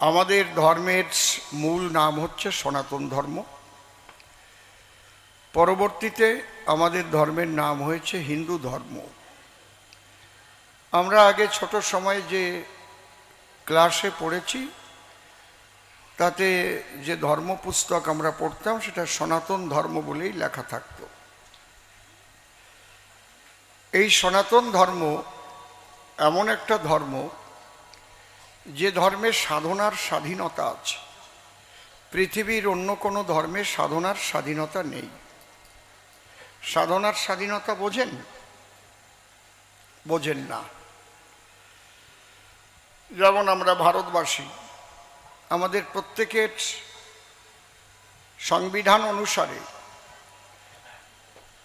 আমাদের ধর্মের মূল নাম হচ্ছে সনাতন ধর্ম। পরবর্তীতে আমাদের ধর্মের নাম হয়েছে হিন্দু ধর্ম। আমরা আগে ছোট সময় যে ক্লাসে পড়েছি তাতে যে ধর্ম পুস্তক আমরা পড়তাম সেটা সনাতন ধর্ম বলেই লেখা থাকতো। এই সনাতন ধর্ম এমন একটা ধর্ম যে ধর্মের সাধনার স্বাধীনতা আছে। পৃথিবীর অন্য কোনো ধর্মের সাধনার স্বাধীনতা নেই। সাধনার স্বাধীনতা বোঝেন? বোঝেন না। যেমন আমরা ভারতবাসী, আমাদের প্রত্যেকের সংবিধান অনুসারে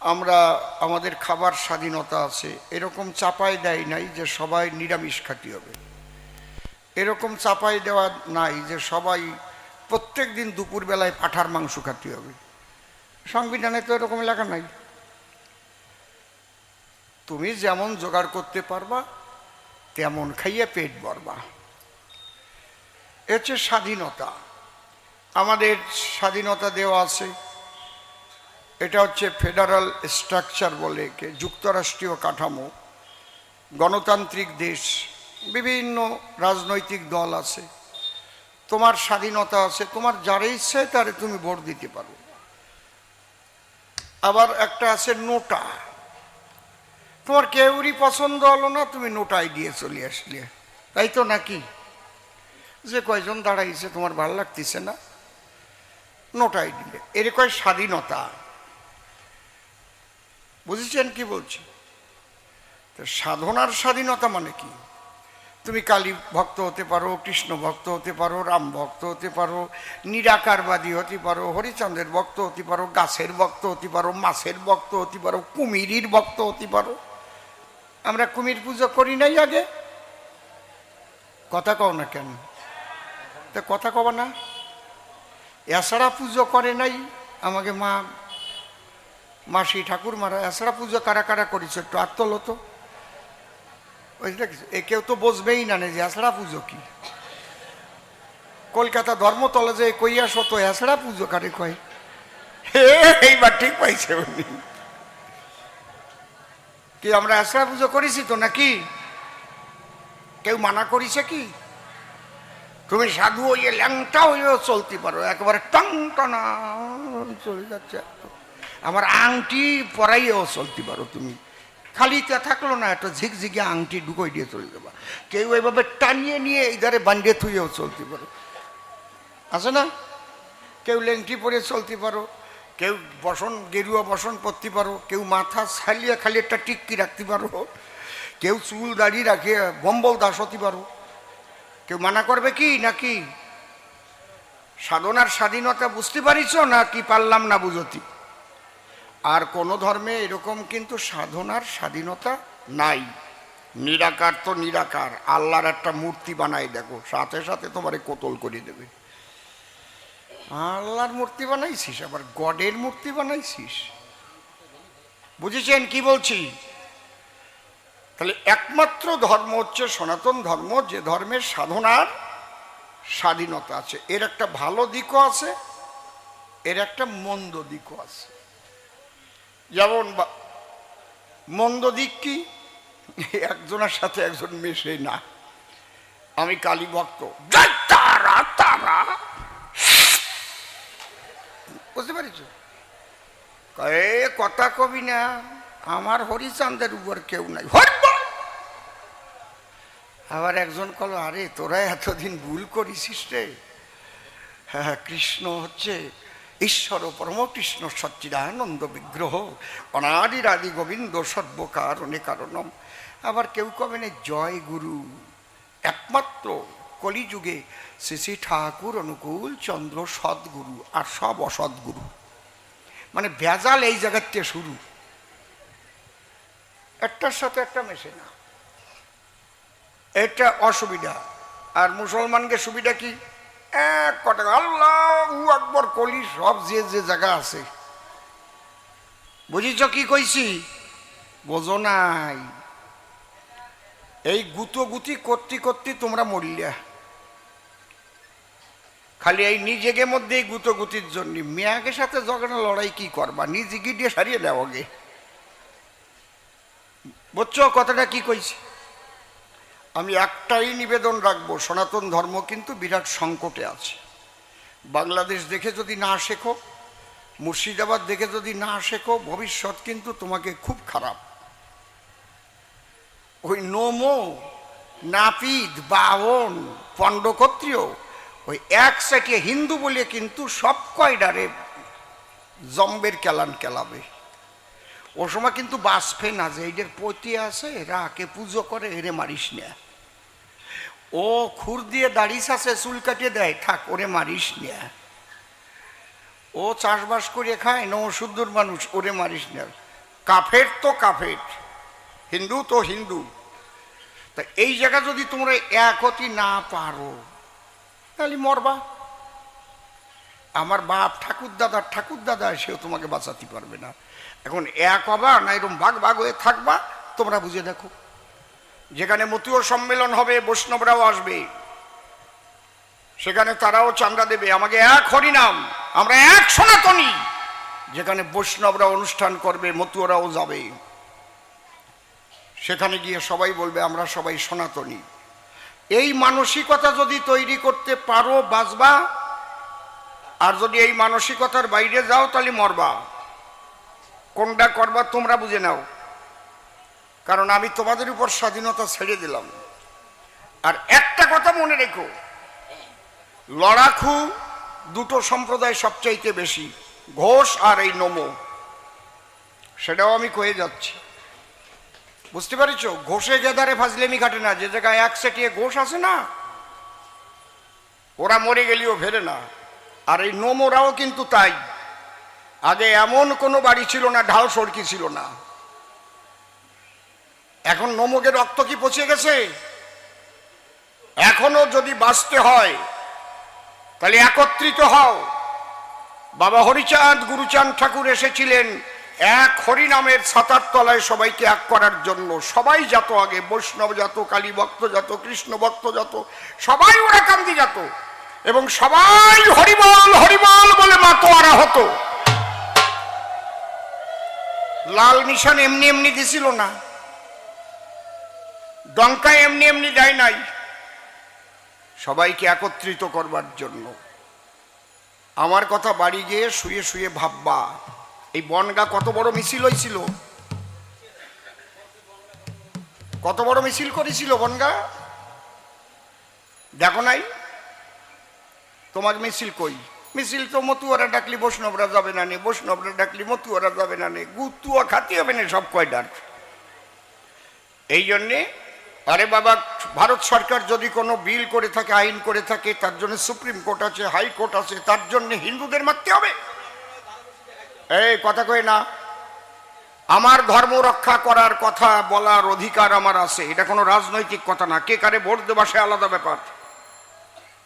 আমরা আমাদের খাবার স্বাধীনতা আছে। এরকম চাপাই দেয় নাই যে সবাই নিরামিষ খাতি হবে, এরকম চাপাই দেওয়া নাই যে সবাই প্রত্যেক দিন দুপুরবেলায় পাঁঠার মাংস খাতি হবে। সংবিধানে তো এরকম লেখা নাই। তুমি যেমন জোগাড় করতে পারবা তেমন খাইয়ে পেট ভরবা। এ হচ্ছে স্বাধীনতা। আমাদের স্বাধীনতা দেওয়া আছে। এটা হচ্ছে ফেডারাল স্ট্রাকচার বলে, যুক্তরাষ্ট্রীয় কাঠামো, গণতান্ত্রিক দেশ, বিভিন্ন রাজনৈতিক দল আছে। তোমার স্বাধীনতা আছে, তোমার যারা ইচ্ছে তারে তুমি ভোট দিতে পারো। আবার একটা আছে নোটা। তোমার কেউরই পছন্দ হলো না, তুমি নোটাই দিয়ে চলে আসলে, তাই তো নাকি? যে কয়জন দাঁড়াইছে তোমার ভালো লাগতেছে না, নোটাই দিলে। এর কয় স্বাধীনতা। বুঝেছেন কি বলছি? তো সাধনার স্বাধীনতা মানে কি? তুমি কালী ভক্ত হতে পারো, কৃষ্ণ ভক্ত হতে পারো, রাম ভক্ত হতে পারো, নিরাকারবাদী হতে পারো, হরিচন্দ্রের ভক্ত হতে পারো, গাছের ভক্ত হতে পারো, মাছের ভক্ত হতে পারো, কুমিরের ভক্ত হতে পারো। আমরা কুমির পুজো করি নাই আগে? কথা কও না কেন? তা কথা কবা না? এছাড়া পুজো করে নাই আমাকে মাসি ঠাকুর মারা? এছাড়া পুজো কারা কারা করেছে একটু আত্মল তো। এ কেউ তো বুঝবেই না যে এছাড়া পুজো কি। কলকাতা ধর্মতলা যে কইয়া শত এছাড়া পুজো কারে কয়? এইবার ঠিক পাইছে উনি। কি আমরা এছাড়া পুজো করেছি তো নাকি? কেউ মানা করিছে কি? তুমি সাধু হইয়ে ল্যাংটা হইয়েও চলতে পারো, একেবারে টং টনা চলে যাচ্ছে। আমার আংটি পরাইয়েও চলতে পারো তুমি। খালিতে থাকলো না, একটা ঝিকঝিকে আংটি ঢুকোই দিয়ে চলে যাবা। কেউ এইভাবে টানিয়ে নিয়ে এই ধারে বান্ডিয়ে থুইয়েও চলতে পারো, আছে না? কেউ লেংটি পরে চলতে পারো, কেউ বসন গেরুয়া বসন পরতে পারো, কেউ মাথা ছালিয়ে খালি একটা টিক্কি রাখতে পারো, কেউ চুল দাড়ি রাখিয়ে বম্বল দাস হতে পারো। কেউ মানা করবে কি নাকি? সাধনার স্বাধীনতা বুঝতে পারিছ না কি? পারলাম না বুঝতি। আর কোন ধর্মে এরকম কিন্তু সাধনার স্বাধীনতা নাই। নিরাকার তো নিরাকার। আল্লাহর একটা মূর্তি বানাই দেখো, সাথে সাথে তোমারে কোতল করে দেবে। আল্লাহর মূর্তি বানাইছিস, আবার গডের মূর্তি বানাইছিস। বুঝেছেন কি বলছি? তাহলে একমাত্র ধর্ম হচ্ছে সনাতন ধর্ম, যে ধর্মের সাধনার স্বাধীনতা আছে। এর একটা ভালো দিকও আছে, এর একটা মন্দ দিকও আছে। যেমন মন্দ দিক কি? একজনের সাথে একজন মেশে না। আমি কালী ভক্ত, তারা তারা, বুঝতে পারিস? কথা কবি না, আমার হরিচাঁদের উপর কেউ নাই। আবার একজন কল, আরে তোরা এতদিন ভুল করিস রে। হ্যাঁ, কৃষ্ণ হচ্ছে ঈশ্বর পরম কৃষ্ণ সচ্চিদানন্দ বিগ্রহ, অনাদির আদি গোবিন্দ সর্বকারণে কারণম। আবার কেউ কবে না জয় গুরু, একমাত্র কলিযুগে শ্রী শ্রী ঠাকুর অনুকূল চন্দ্র সদ্গুরু, আর সব অসদ্গুরু। মানে ভেজাল এই জায়গাতে শুরু, একটার সাথে একটা মেশে না। এটা অসুবিধা। আর মুসলমানকে সুবিধা কি? এক কথা আল্লাহু আকবার কলি সব যে যে জায়গা আছে। বুঝিছ কি কইছি? বোঝো নাই। এই গুতো গুতি করতে করতে তোমরা মরিয়া। খালি এই নিজেকে মধ্যেই গুতোগুতির জন্য মেয়াকে সাথে ঝগড়া লড়াই কি করবা, নিজে গিয়ে সারিয়ে দেও আগে। বুঝছো কথাটা কি কইছি? আমি একটাই নিবেদন রাখবো, সনাতন ধর্ম কিন্তু বিরাট সংকটে আছে। বাংলাদেশ দেখে যদি না শেখো, মুর্শিদাবাদ দেখে যদি না শেখো, ভবিষ্যৎ কিন্তু তোমাকে খুব খারাপ। ওই নোমো, নাপিত, বাহন, পণ্ডক্ষত্রিয় ওই এক সাইটে হিন্দু বলে কিন্তু সব কয়ডারে জম্বের কেলান কেলাবে। ও সময় কিন্তু বাঁচবে না যে এদের পতি আছে, এরা আকে পুজো করে, এরে মারিস না। ও খুর দিয়ে দাড়িস আছে, চুল কাটিয়ে দেয়, থাক ওরে মারিস না। ও চাষবাস করে খায় না, ও শুদ্ধর মানুষ, ওরে মারিস না। কাফের তো কাফের, হিন্দু তো হিন্দু। তা এই জায়গা যদি তোমরা এক হতে না পারো তাহলে মরবা। আমার বাপ ঠাকুর দাদা সেও তোমাকে বাঁচাতে পারবে না। এখন এক হবা না এরকম ভাগ ভাগ হয়ে থাকবা, তোমরা বুঝে দেখো। যেখানে মতুয় সম্মেলন হবে, বৈষ্ণবরাও আসবে, সেখানে তারাও চাঁদা দেবে, আমাকে এক হরিনাম, আমরা এক সনাতনী। যেখানে বৈষ্ণবরা অনুষ্ঠান করবে, মতুয়রাও যাবে, সেখানে গিয়ে সবাই বলবে আমরা সবাই সনাতনী। এই মানসিকতা যদি তৈরি করতে পারো বাঁচবা, আর যদি এই মানসিকতার বাইরে যাও তাহলে মরবা। কোনটা করবা তোমরা বুঝে নাও, কারণ আমি তোমাদের উপর স্বাধীনতা ছেড়ে দিলাম। আর একটা কথা মনে রেখো, লড়াকু দুটো সম্প্রদায় সবচাইতে বেশি, ঘোষ আর এই নমো। সেটাও আমি কয়ে যাচ্ছি, বুঝতে পারছ? ঘোষে গেদারে ফাজলেমি কাটে না। যে জায়গায় এক সেটিয়ে ঘোষ আছে না, ওরা মরে গেলেও ফেরে না। আর এই নোমরাও কিন্তু তাই। আগে এমন কোনো বাড়ি ছিল না ঢাল সড়কি ছিল না। এখন নোমকের রক্ত কি পচে গেছে? এখনো যদি বাঁচতে হয় তাহলে একত্রিত হও। বাবা হরিচাঁদ গুরুচাঁদ ঠাকুর এসেছিলেন এক হরিনামের ছাতার তলায় সবাইকে এক করার জন্য। সবাই যত আগে, বৈষ্ণব যত, কালী ভক্ত যত, কৃষ্ণ ভক্ত যত, সবাই ওরা কান্দি যেত এবং সবাই হরিবল হরিবল বলে মাতোয়ারা হতো। লাল নিশান এমনি এমনি দিছিল না, ডঙ্কা এমনি এমনি দেয় নাই, সবাইকে একত্রিত করবার জন্য। আমার কথা বাড়ি গিয়ে শুয়ে শুয়ে ভাববা, এই বনগা কত বড় মিছিল হয়েছিল, কত বড় মিছিল করেছিল বনগা, দেখো নাই? তোমার মিছিল কই? মিছিল তো মতুয়ারা ডাকলি বৈষ্ণবরা যাবে না নে, বৈষ্ণবরা ডাকলি মতুয়ারা যাবে না নে, গুতুয়া খাতি হবে না সব কয়টার। এই জন্যে আরে বাবা, ভারত সরকার যদি কোনো বিল করে থাকে, আইন করে থাকে, তার জন্য সুপ্রিম কোর্ট আছে, হাইকোর্ট আছে, তার জন্য হিন্দুদের মারতে হবে? এই কথা কই না। আমার ধর্ম রক্ষা করার কথা বলার অধিকার আমার আছে, এটা কোনো রাজনৈতিক কথা না। কে কারে ভোট দেবা সে আলাদা ব্যাপার,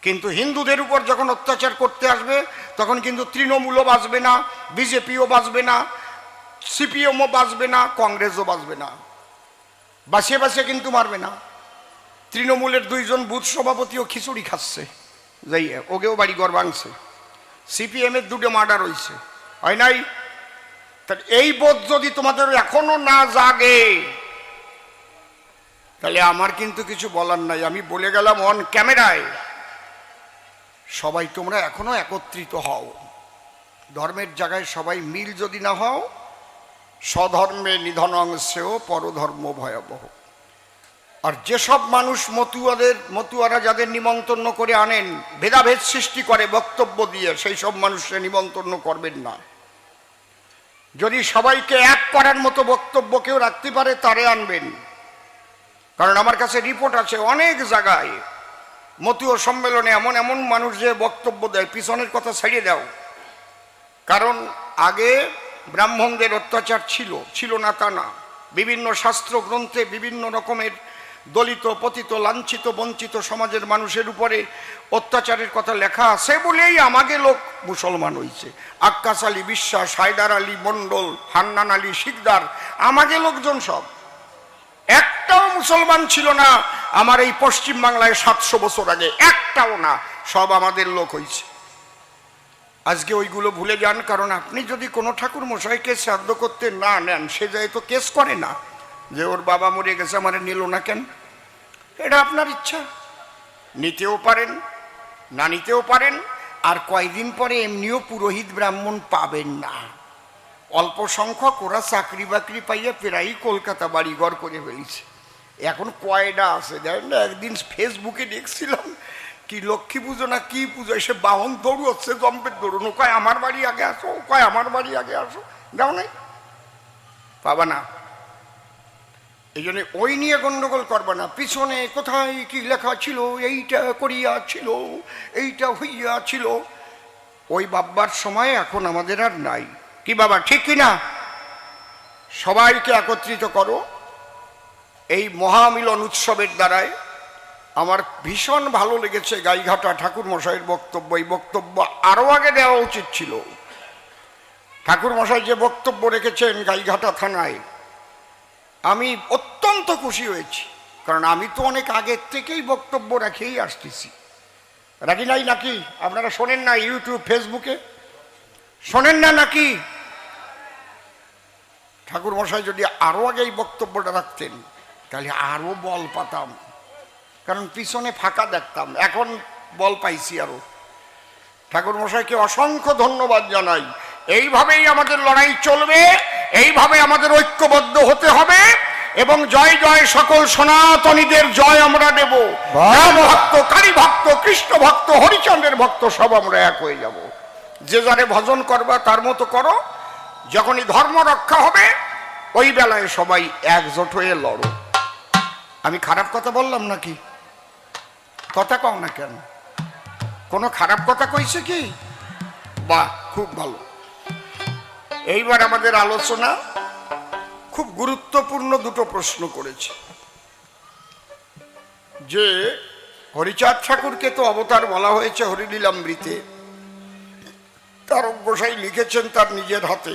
কিন্তু হিন্দুদের উপর যখন অত্যাচার করতে আসবে তখন কিন্তু তৃণমূলও বাঁচবে না, বিজেপিও বাঁচবে না, সিপিএমও বাঁচবে না, কংগ্রেসও বাঁচবে না। বাঁচিয়ে বাঁচিয়ে কিন্তু মারবে না। তৃণমূলের 2 জন বুথ সভাপতিও খিচুড়ি খাচ্ছে, যাই ওকেও বাড়িঘর ভাঙছে। সিপিএমের 2টো মার্ডার হয়েছে, হয় নাই? তাহলে এই বোধ যদি তোমাদের এখনো না জাগে তাহলে আমার কিন্তু কিছু বলার নাই। আমি বলে গেলাম অন ক্যামেরায়, সবাই তোমরা এখনো একত্রিত হও। ধর্মের জায়গায় সবাই মিল যদি না হও, স্বধর্মে নিধনং শ্রেয় পরধর্ম ভয়াবহ। আর যেসব মানুষ মতুয়ারা যাদের নিমন্ত্রণ করে আনেন, ভেদাভেদ সৃষ্টি করে বক্তব্য দিয়ে, সেই সব মানুষকে নিমন্ত্রণ করবেন না। যদি সবাইকে এক করার মতো বক্তব্য কেউ রাখতে পারে তারে আনবেন। কারণ আমার কাছে রিপোর্ট আছে, অনেক জায়গায় মতুয় সম্মেলনে এমন এমন মানুষ যে বক্তব্য দেয়, পিছনের কথা ছাড়িয়ে দাও। কারণ আগে ব্রাহ্মণদের অত্যাচার ছিল না তা না। বিভিন্ন শাস্ত্র গ্রন্থে বিভিন্ন রকমের দলিত, পতিত, লাঞ্ছিত, বঞ্চিত সমাজের মানুষের উপরে অত্যাচারের কথা লেখা আছে বলেই আমাকে লোক মুসলমান হয়েছে। আক্কাস আলী বিশ্বাস, হায়দার আলী মন্ডল, হান্নান আলী শিকদার, আমাকে লোকজন সব একটাও মুসলমান ছিল না আমার এই পশ্চিম বাংলায় 700 বছর আগে, একটাও না। সব আমাদের লোক হয়েছে। আজকে ওইগুলো ভুলে যান, কারণ আপনি যদি কোনো ঠাকুর মশাইকে শ্রাদ্ধ করতে না নেন, সে যায় তো কেস করে না যে ওর বাবা মরে গেছে আমার নিল না কেন। এটা আপনার ইচ্ছা, নিতেও পারেন না নিতেও পারেন। আর কয়দিন পরে এমনিও পুরোহিত ব্রাহ্মণ পাবেন না, অল্প সংখ্যক, ওরা চাকরি বাকরি পাইয়া প্রায়ই কলকাতা বাড়িঘর করে ফেলছে। এখন কয়টা আছে জানেন না, একদিন ফেসবুকে দেখছিলাম কি লক্ষ্মী পুজো না কি পুজো, এসে বাহন দৌড় হচ্ছে, জম্পের দৌড়ুন, কয় আমার বাড়ি আগে আসো, কয় আমার বাড়ি আগে আসো, দাও নাই পাবা না। এই জন্য ওই নিয়ে গন্ডগোল করবা না, পিছনে কোথায় কি লেখা ছিল, এইটা করিয়াছিল, এইটা হইয়াছিল, ওই বাবার সময় এখন আমাদের আর নাই। কি বাবা ঠিক কিনা? সবাইকে একত্রিত করো এই মহামিলন উৎসবের দ্বারায়। আমার ভীষণ ভালো লেগেছে গাইঘাটা ঠাকুর মশাইয়ের বক্তব্য। এই বক্তব্য আরো আগে দেওয়া উচিত ছিল। ঠাকুর মশাই যে বক্তব্য রেখেছেন গাইঘাটা থানায়, আমি অত্যন্ত খুশি হয়েছি, কারণ আমি তো অনেক আগের থেকেই বক্তব্য রেখেই আসতেছি। রাখি নাই নাকি? আপনারা শোনেন না ইউটিউব ফেসবুকে? শোনেন না নাকি? ঠাকুর মশাই যদি আরো আগে এই বক্তব্যটা রাখতেন তাহলে আরো বল পাতাম, কারণ পিছনে ফাঁকা দেখতাম, এখন বল পাইছি আরো। ঠাকুর মশাইকে অসংখ্য ধন্যবাদ জানাই। এইভাবেই আমাদের লড়াই চলবে, এইভাবে আমাদের ঐক্যবদ্ধ হতে হবে, এবং জয় জয় সকল সনাতনীদের জয় আমরা দেব। রাম ভক্ত, কালী ভক্ত, কৃষ্ণ ভক্ত, হরিচন্দ্রের ভক্ত সব আমরা এক হয়ে যাব। যে যারে ভজন করবা তার মতো করো, যখনই ধর্ম রক্ষা হবে ওই বেলায় সবাই একজোট হয়ে লড়ো। আমি খারাপ কথা বললাম নাকি? কথা কও না কেন? কোনো খারাপ কথা কইছে কি? বাহ, খুব ভালো। এইবার আমাদের আলোচনা খুব গুরুত্বপূর্ণ দুটো প্রশ্ন করেছে, যে হরিচাঁদ ঠাকুরকে তো অবতার বলা হয়েছে হরিলীলামৃতে, তারক গোসাই লিখেছেন তার নিজের হাতে,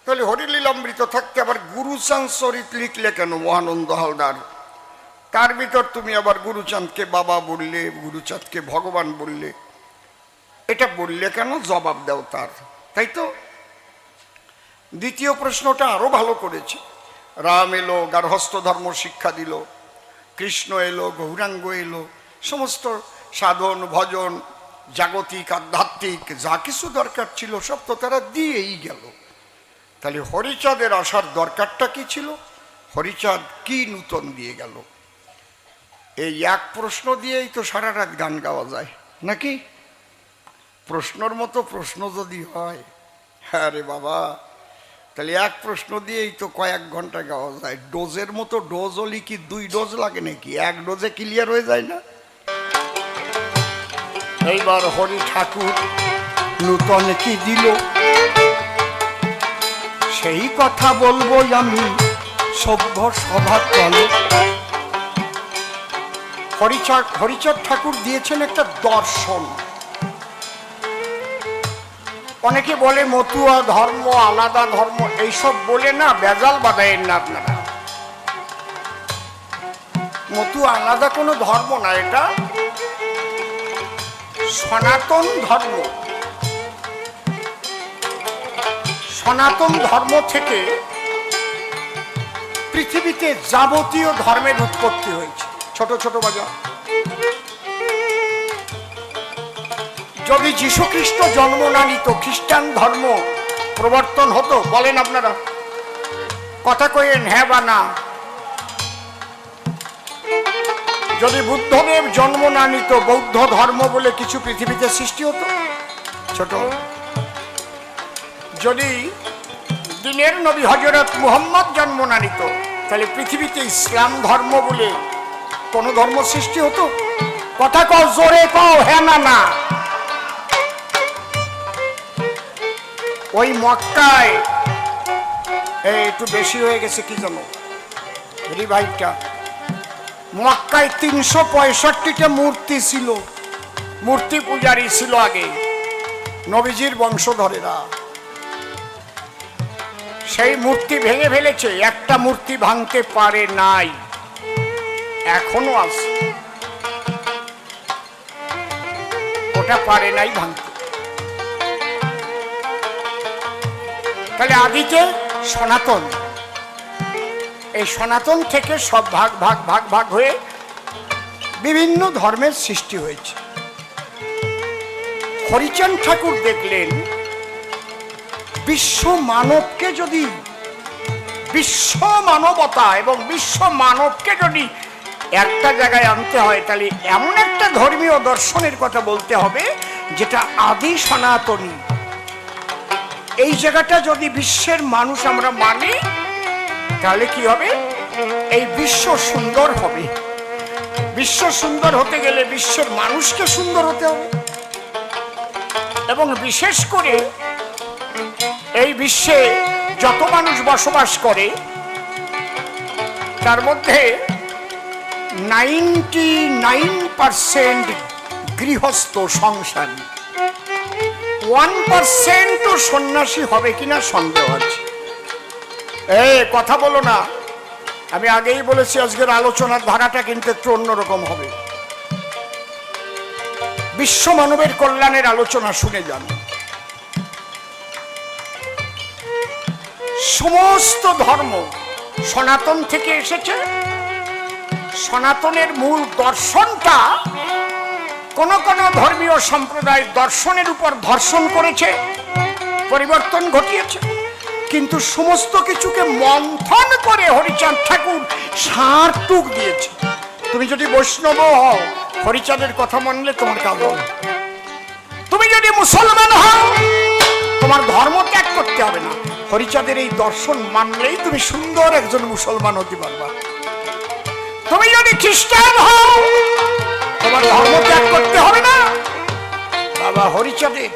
তাহলে হরিলীলামৃত থাকতে আবার গুরুচাঁদ চরিত লিখলে কেন মহানন্দ হালদার? তার ভিতর তুমি আবার গুরুচাঁদকে বাবা বললে, গুরুচাঁদকে ভগবান বললে, এটা বললে কেন? জবাব দাও তার, তাই তো। দ্বিতীয় প্রশ্নটা আরো ভালো করেছে। রাম এলো, গার্হস্থ্য ধর্ম শিক্ষা দিল, কৃষ্ণ এলো, গৌরাঙ্গ এলো, সমস্ত সাধন ভজন জাগতিক আধ্যাত্মিক যা কিছু দরকার ছিল সব তো তারা দিয়েই গেল। তাহলে হরিচাঁদের আসার দরকারটা কি ছিল? হরিচাঁদ কি নূতন দিয়ে গেল? এই এক প্রশ্ন দিয়েই তো সারা রাত গান গাওয়া যায় নাকি? প্রশ্নর মতো প্রশ্ন যদি হয়, হ্যাঁ রে বাবা, তাহলে এক প্রশ্ন দিয়েই তো কয়েক ঘন্টা গাওয়া যায়। ডোজের মতো ডোজ হলে কি 2 ডোজ লাগে নাকি? এক ডোজে ক্লিয়ার হয়ে যায় না? এইবার হরি ঠাকুর নূতন কি দিল সেই কথা বলবো আমি সভ্য সভা তলে। হরিচাঁদ ঠাকুর দিয়েছেন একটা দর্শন। অনেকে বলে মতুয়া ধর্ম, আলাদা ধর্ম, এইসব বলে না বেজাল বাঁধায়েন না আপনারা। মতুয়া আলাদা কোনো ধর্ম না, এটা সনাতন ধর্ম। সনাতন ধর্ম থেকে পৃথিবীতে যাবতীয় ধর্মের উৎপত্তি হয়েছে। ছোট ছোট বাজার, যদি যীশু খ্রিস্ট জন্ম না নিত, খ্রিস্টান ধর্ম প্রবর্তন হতো? বলেন আপনারা, কথা কইেন হ্যাঁ বা না। যদি বুদ্ধদেব জন্ম না নিত, বৌদ্ধ ধর্ম বলে কিছু পৃথিবীতে সৃষ্টি হতো? ছোট। যদি দিনের নবী হযরত মুহাম্মদ জন্ম না নিত, তাহলে পৃথিবীতে ইসলাম ধর্ম বলে কোন ধর্ম সৃষ্টি হতো? কথা কও, জোরে কও, হ্যাঁ না না। ওই মক্কায় একটু বেশি হয়ে গেছে কি জানো রিভাইভটা, মক্কায় 365টা মূর্তি ছিল, মূর্তি পূজারী ছিল আগে নবীজির বংশধরেরা। সেই মূর্তি ভেঙে ফেলেছে, একটা মূর্তি ভাঙতে পারে নাই, এখনো আছে। ওটা পারে নাই ভাঙতে। তাহলে আদিতে সনাতন, এই সনাতন থেকে সব ভাগ ভাগ ভাগ ভাগ হয়ে বিভিন্ন ধর্মের সৃষ্টি হয়েছে। হরিচাঁদ ঠাকুর দেখলেন বিশ্ব মানবকে যদি, বিশ্ব মানবতা এবং বিশ্ব মানবকে যদি একটা জায়গায় আনতে হয়, তাহলে এমন একটা ধর্মীয় দর্শনের কথা বলতে হবে যেটা আদি সনাতনী। এই জায়গাটা যদি বিশ্বের মানুষ আমরা মানি, তাহলে কি হবে? এই বিশ্ব সুন্দর হবে। বিশ্ব সুন্দর হতে গেলে বিশ্বের মানুষকে সুন্দর হতে হবে, এবং বিশেষ করে এই বিশ্বে যত মানুষ বসবাস করে তার মধ্যে 99% গৃহস্থ সংসারী, 1% সন্ন্যাসী হবে কিনা সন্দেহ আছে। কথা বলো না, আমি আগেই বলেছি আজকের আলোচনার ধারাটা কিন্তু একটু অন্যরকম হবে। বিশ্ব মানবের কল্যাণের আলোচনা শুনে যান। সমস্ত ধর্ম সনাতন থেকে এসেছে। সনাতনের মূল দর্শনটা কোন কোন ধর্মীয় সম্প্রদায় দর্শনের উপর ধর্ষণ করেছে, পরিবর্তন ঘটিয়েছে, কিন্তু সমস্ত কিছুকে মন্থন করে হরিচাঁদ ঠাকুর সারটুক দিয়েছে। তুমি যদি বৈষ্ণব হও, হরিচাঁদের কথা মানলে তোমার কাজ হবে। তুমি যদি মুসলমান হও, তোমার ধর্ম ত্যাগ করতে হবে না, হরিচাঁদের এই দর্শন মানলেই তুমি সুন্দর একজন মুসলমান হতে পারবা। তুমি যদি খ্রিস্টান হও, তোমার ধর্ম ত্যাগ করতে হবে না, বাবা হরিচাঁদের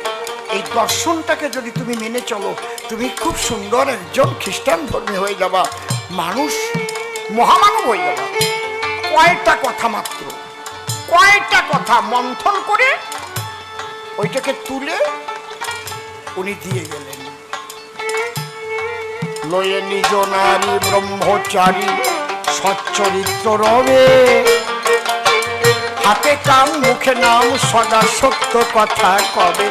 এই দর্শনটাকে যদি তুমি মেনে চলো, তুমি খুব সুন্দর একজন খ্রিস্টান ধর্মী হয়ে যাবা, মানুষ মহামানব হয়ে যাবা। কয়েকটা কথা মাত্র, কয়েকটা কথা মন্থন করে ওইটাকে তুলে উনি দিয়ে গেলেন। লয়ে নিজ নারী ব্রহ্মচারী সচ্চরিত্র রবে, হাতে কাম মুখে নাম সদা সত্য কথা কবে।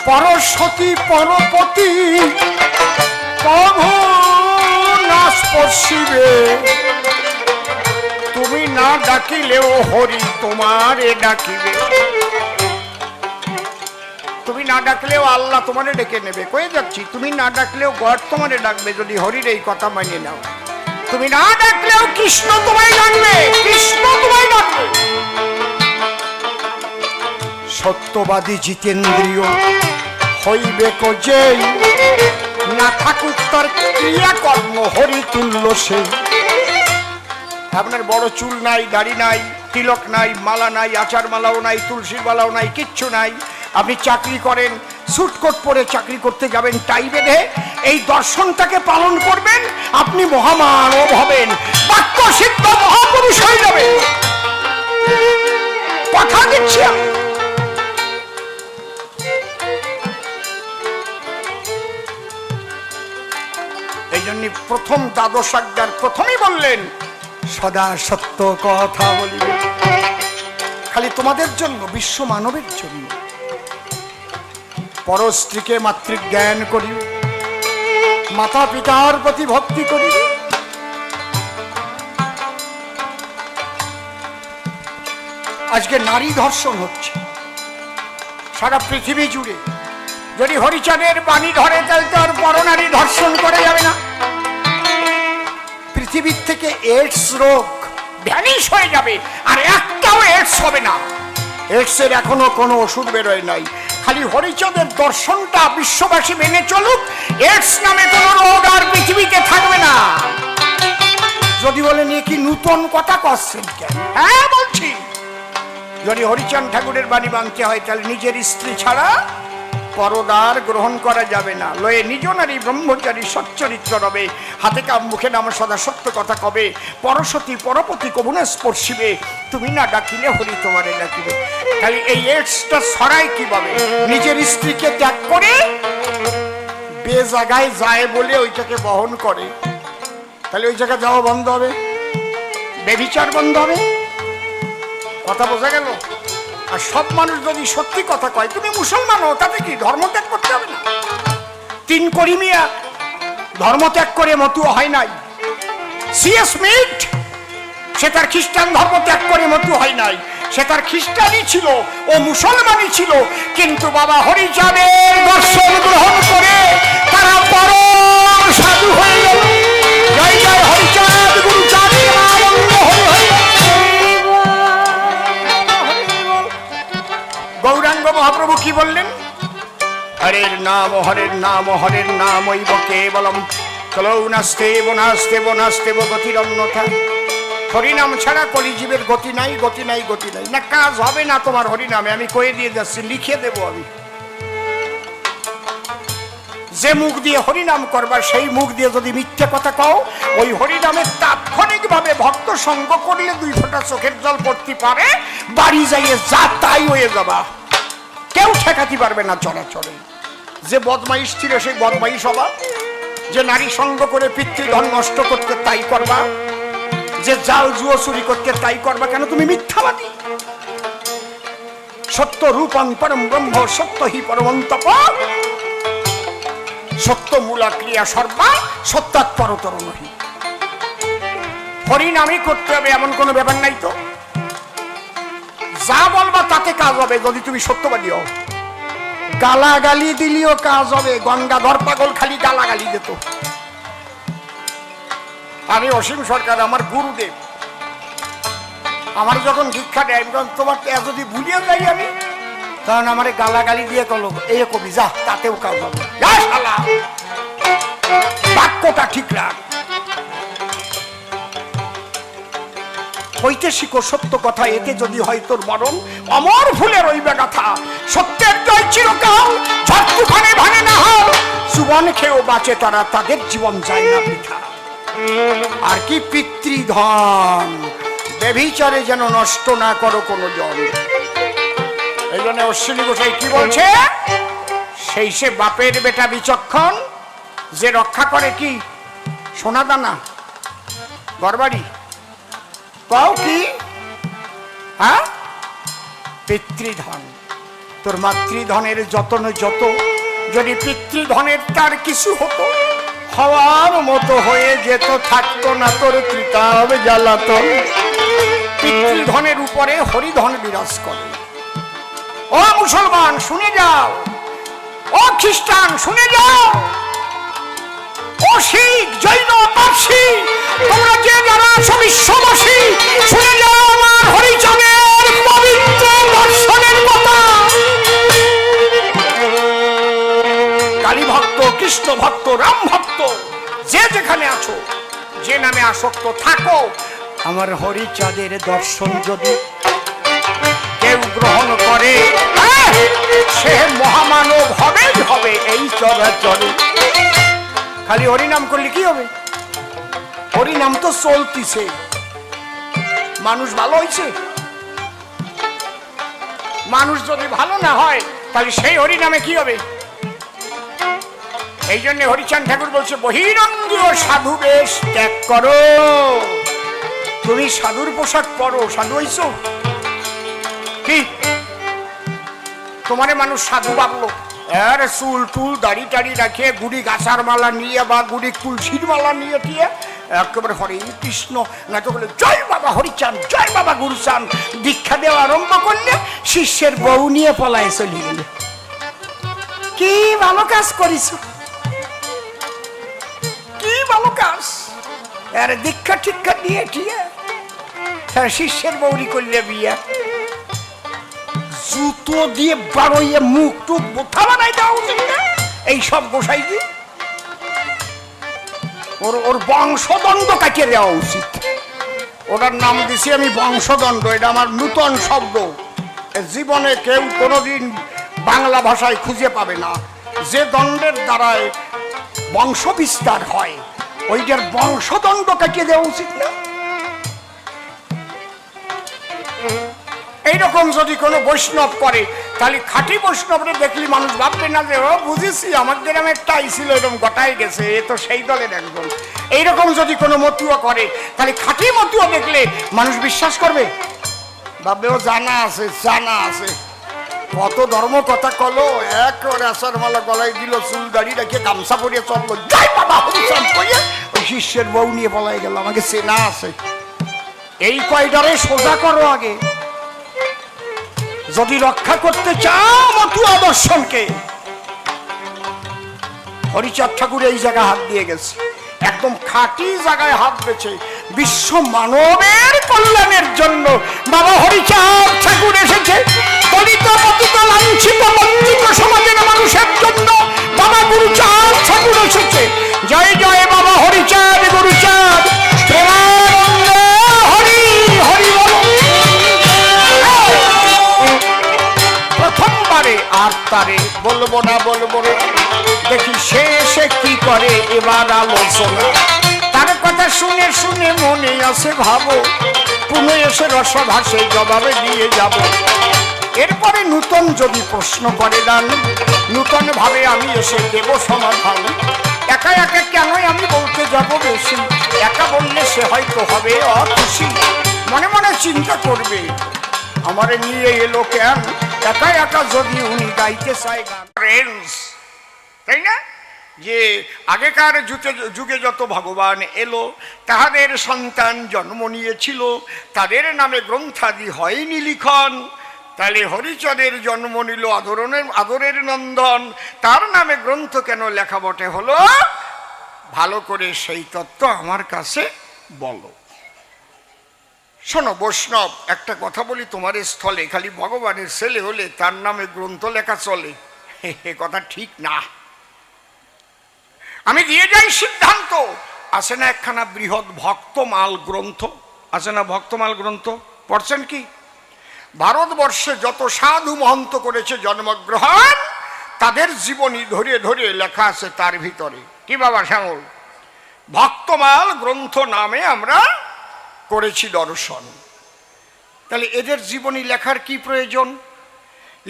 পরসতী পরপতি প্রভু না স্পর্শিবে, তুমি না ডাকিলেও হরি তোমারে ডাকিবে। তুমি না ডাকলেও আল্লাহ তোমারে ডেকে নেবে। কয়ে যাচ্ছি, তুমি না ডাকলেও গড তোমারে ডাকবে যদি হরির এই কথা মানিয়ে নাও। তুমি না ডাকলেও কৃষ্ণ তোমায় ডাকবে, কৃষ্ণ তোমায় ডাকবে। সত্যবাদী জিতেন্দ্রিয় হইবে যেই, না থাকুক তার ক্রিয়াকর্ম হরি তুল্য সেই। আপনার বড় চুল নাই, দাড়ি নাই, তিলক নাই, মালা নাই, আচার মালাও নাই, তুলসীর মালাও নাই, কিচ্ছু নাই, আপনি চাকরি করেন, স্যুট কোট পরে চাকরি করতে যাবেন টাই বেঁধে, এই দর্শনটাকে পালন করবেন, আপনি মহামানব হবেন, বাক্য সিদ্ধ মহাপুরুষ হয়ে যাবেন। কথা দিচ্ছি। এই জন্য প্রথম দ্বাদশ আজ্ঞার প্রথমেই বললেন সদা সত্য কথা বলিবে। খালি তোমাদের জন্য, বিশ্ব মানবের জন্য। পর স্ত্রীকে মাতৃ জ্ঞান করি, মাতা পিতার প্রতি ভক্তি করি। আজকে নারী ধর্ষণ হচ্ছে সারা পৃথিবী জুড়ে। যদি হরিচাঁদের বাণী ধরে, তাহলে তো আর পরনারী ধর্ষণ করে যাবে না। পৃথিবীর থেকে এইডস রোগ ভ্যানিশ হয়ে যাবে, আর একটাও এইডস হবে না। এইডসের এখনো কোনো ওষুধ বেরোয় নাই। খালি হরিচাঁদের দর্শনটা বিশ্ববাসী মেনে চলুক, এইডস নামে কোনো রোগ আর পৃথিবীতে থাকবে না। যদি বলেন এ কি নূতন কথা করছেন কেন? হ্যাঁ বলছি, যদি হরিচাঁদ ঠাকুরের বাণী মানতে হয়, তাহলে নিজের স্ত্রী ছাড়া পরদার গ্রহণ করা যাবে না। লয়ে নিজ নারী ব্রহ্মচারী সচ্চরিত্র রবে, হাতে কাম মুখে নাম সদা সত্য কথা কবে। পরসতী পরপতি কবুনা স্পর্শিবে, তুমি না ডাকিলে হরি তোমারে ডাকিবে। তাহলে এই এইডসটা ছড়ায় কিভাবে? নিজের স্ত্রীকে ত্যাগ করে বে জায়গায় যায় বলে ওইটাকে বহন করে। তাহলে ওই জায়গায় যাওয়া বন্ধ হবে, বেবিচার বন্ধ হবে। কথা বোঝা গেল? আর সব মানুষ যদি সত্যি কথা কয়, তুমি মুসলমান হও, তাতে কি ধর্ম ত্যাগ করতে হবে না? তিন করিমিয়া ধর্ম ত্যাগ করে মতুয়া হয় নাই। সিএস মিট সে তার খ্রিস্টান ধর্ম ত্যাগ করে মতুয়া হয় নাই, সে তার খ্রিস্টানই ছিল, ও মুসলমানই ছিল, কিন্তু বাবা হরিচাঁদের দর্শন গ্রহণ করে তারা বড় সাধু হয়ে গেল। জয় জয় হরিচাঁদ গুরু চাঁদের আনন্দ হরি হরি। গৌরাঙ্গ মহাপ্রভু কি বললেন? হরের নাম হরের নাম হরের নাম ঐব কেবলম কলৌ নাস্তেব নাস্তেব নাস্তেব গতির অন্যথা। হরিনাম ছাড়া কলিজীবের গতি নাই, গতি নাই, গতি নাই। না, কাজ হবে না তোমার হরিনামে, আমি কয়ে দিয়ে যাচ্ছি, লিখে দেব আমি। যে মুখ দিয়ে হরিনাম করবার সেই মুখ দিয়ে যদি মিথ্যে কথা কও, ওই হরিনামের তাৎক্ষণিক ভাবে ভক্ত সঙ্গ করলে 2 ফোঁটা চোখের জল পড়তে পারে, বাড়ি যাইয়ে যা তাই হয়ে যাবা, কেউ ঠেকাতে পারবে না চলাচলে। যে বদমাইশ ছিল সেই বদমাইশ হবা, যে নারী সঙ্গ করে পিতৃধন নষ্ট করতে তাই করবা, যে জাল জুয়ো চুরি করতে তাই করবা। কেন? তুমি মিথ্যাবাদী। সত্য রূপং পরম ব্রহ্ম সত্য হি পরমন্তপ, সত্য মূলা ক্রিয়া সর্বা সত্যাৎ পরতর নহি। হরিনামই করতে হবে এমন কোনো ব্যাপার নাই তো। যা বলবা তাতে কাজ হবে যদি তুমি সত্যবাদী হও। গালাগালি দিলেও কাজ হবে। গঙ্গাধর পাগল খালি গালাগালি দিত। আমি অসীম সরকার আমার গুরুদেব, আমার যখন দীক্ষা দেয়, তোমার যদি ভুলিয়ে যাই আমি, তখন আমার গালাগালি দিয়ে কলো এই কবি যা, তাতেও কাজ হবে। বাক্যটা ঠিক রাখ, হইতে শিখো সত্য কথা, এতে যদি হয় তোর মরণ, অমর ফুলে রইবে গাথা। সত্যের জয় চিরকাল, ঝড় তুফানে ভাঙে না হাল। জীবন খেয়েও বাঁচে তারা, তাদের জীবন যায় না বৃথা। আর কি পিতৃধন, বেভিচারে যেন নষ্ট না করো কোনো জন। এই জন্য অশ্বিনী গোসাই কি বলছে? সেই সে বাপের বেটা বিচক্ষণ, যে রক্ষা করে কি সোনা দানা ঘরবাড়ি, পাও কি? হ্যাঁ, পিতৃধন। তোর মাতৃধনের যতন যত, যদি পিতৃধনের তার কিছু হতো, হওয়ার মতো হয়ে যেত, থাকতো না তোর কৃতাব জ্বালাতন। পিতৃধনের উপরে হরিধন বিরাজ করে। ও মুসলমান শুনে যাও, ও খ্রিস্টান শুনে যাও, ও শিখ জৈন পার্সি, তোমরা যে যারা আছো বিশ্ববাসী, শুনে যাও আমার হরিচাঁদের পবিত্র দর্শনের কথা। কালী ভক্ত, কৃষ্ণ ভক্ত, রাম ভক্ত, যে যেখানে আছো, যে নামে আসক্ত থাকো, আমার হরিচাঁদের দর্শন যদি কেউ গ্রহণ করে, সে মহামানব হবে হবে এই চরাচরে। খালি হরিনাম করলে কি হবে? হরিনাম তো চলতিছে, মানুষ ভালো হয়েছে। মানুষ যদি ভালো না হয় তাহলে সেই হরিনামে কি হবে? এই জন্য হরিচাঁদ ঠাকুর বলছে বহিরঙ্গীয় সাধু বেশ ত্যাগ করো। তুমি সাধুর পোশাক পরো, সাধু হইছ কি? তোমারে মানুষ সাধু ভাবলো, আর চুল টুল দাড়ি টাড়ি রাখে, গুড়ি গাছার মালা নিয়ে বা গুড়ি তুলসীর মালা নিয়ে দিয়ে একেবারে হরে কৃষ্ণ, না তো বলে জয় বাবা হরিচাঁদ, জয় বাবা গুরুচাঁদ, দীক্ষা দেওয়া আরম্ভ করলে শিষ্যের বউ নিয়ে পলায় চলে গেলে। কি ভালো কাজ করিস, কি ভালো কাজ। আর দীক্ষা টিক্ষা দিয়ে ঠিয়ে শিষ্যের বৌরি করলে বিয়ে, জুতো দিয়ে বাড়িয়ে মুখ টুক বোথা বানাই দেওয়া উচিত না এই সব গোসাই দিয়ে। ওর বংশদণ্ড কাটিয়ে দেওয়া উচিত। ওটার নাম দিছি আমি বংশদণ্ড, এটা আমার নূতন শব্দ। জীবনে কেউ কোনোদিন বাংলা ভাষায় খুঁজে পাবে না। যে দণ্ডের দ্বারায় বংশ বিস্তার হয়, ওইটার বংশদণ্ড কাটিয়ে দেওয়া উচিত না। এইরকম যদি কোনো বৈষ্ণব করে, তাহলে খাঁটি বৈষ্ণবরে দেখলি মানুষ ভাববে না যে ও বুঝেছি আমার গ্রামে একটা আইছিল এরকম গটাই গেছে, এ তো সেই দলের একজন। এইরকম যদি কোনো মতুয়া করে, তাহলে খাঁটি মতুয়া দেখলে মানুষ বিশ্বাস করবে? বাবেও জানা আছে, জানা আছে। কত ধর্ম কথা কলো, এক রেশার মালা গলায় দিল, চুল দাড়ি রেখে গামছা পরিয়ে চললো, যাই বাবা হরিচাঁদ কইয়ে ওই শিষ্যের বউ নিয়ে পলাই গেল। আমাকে চেনা আছে। এই কয়টারে সোজা করো আগে, যদি রক্ষা করতে চাও মতুয়া দর্শনকে। হরিচাঁদ ঠাকুর এই জায়গায় হাত দিয়ে গেছে, একদম খাঁটি জায়গায় হাত দিয়েছে, বিশ্ব মানবের কল্যাণের জন্য বাবা হরিচাঁদ ঠাকুর এসেছে। দলিত পতিত লাঞ্ছিত বঞ্চিত সমাজের মানুষের জন্য বাবা গুরুচাঁদ ঠাকুর এসেছে। জয় জয় বাবা হরিচাঁদ, গুরুচাঁদ প্রেমানন্দে হরি হরি বল। প্রথমবারে আর তারে বলবো না, বলবো না, দেখি শেষে কি করে এবার আলোচনা। তার কথা শুনে শুনে মনে আছে ভাবো, পুনঃ এসে রসভাষে জবাবে দিয়ে যাব। এরপরে নূতন যদি প্রশ্ন করে দেন, নূতন ভাবে আমি এসে দেব সমাধান। একা একা কেনই আমি বলতে যাব বেশি, একা বললে সে হয়তো হবে অখুশি। মনে মনে চিন্তা করবে আমারে নিয়ে এলো কেন, একা একা যদি উনি গাইতে চায় গান। তাই না, যে আগেকার যুগে যত ভগবান এলো তাহাদের সন্তান জন্ম নিয়েছিল, তাদের নামে গ্রন্থাদি হয়নি লিখন। তাহলে হরিচাঁদের জন্ম নিল আদরের নন্দন, তার নামে গ্রন্থ কেন লেখা বটে হলো? ভালো করে সেই তত্ত্ব আমার কাছে বলো। শোনো বৈষ্ণব, একটা কথা বলি তোমার স্থলে, খালি ভগবানের ছেলে হলে তার নামে গ্রন্থ লেখা চলে, এ কথা ঠিক না। আমি দিয়ে যাই সিদ্ধান্ত। আছে না একখানা বৃহৎ ভক্তমাল গ্রন্থ, আছে না ভক্তমাল গ্রন্থ? পড়ছেন কি? ভারতবর্ষে যত সাধু মহন্ত করেছে জন্মগ্রহণ, তাদের জীবনী ধরে ধরে লেখা আছে তার ভিতরে। কি বাবা শ্যামল? ভক্তমাল গ্রন্থ নামে আমরা করেছি দর্শন। তাহলে এদের জীবনী লেখার কি প্রয়োজন?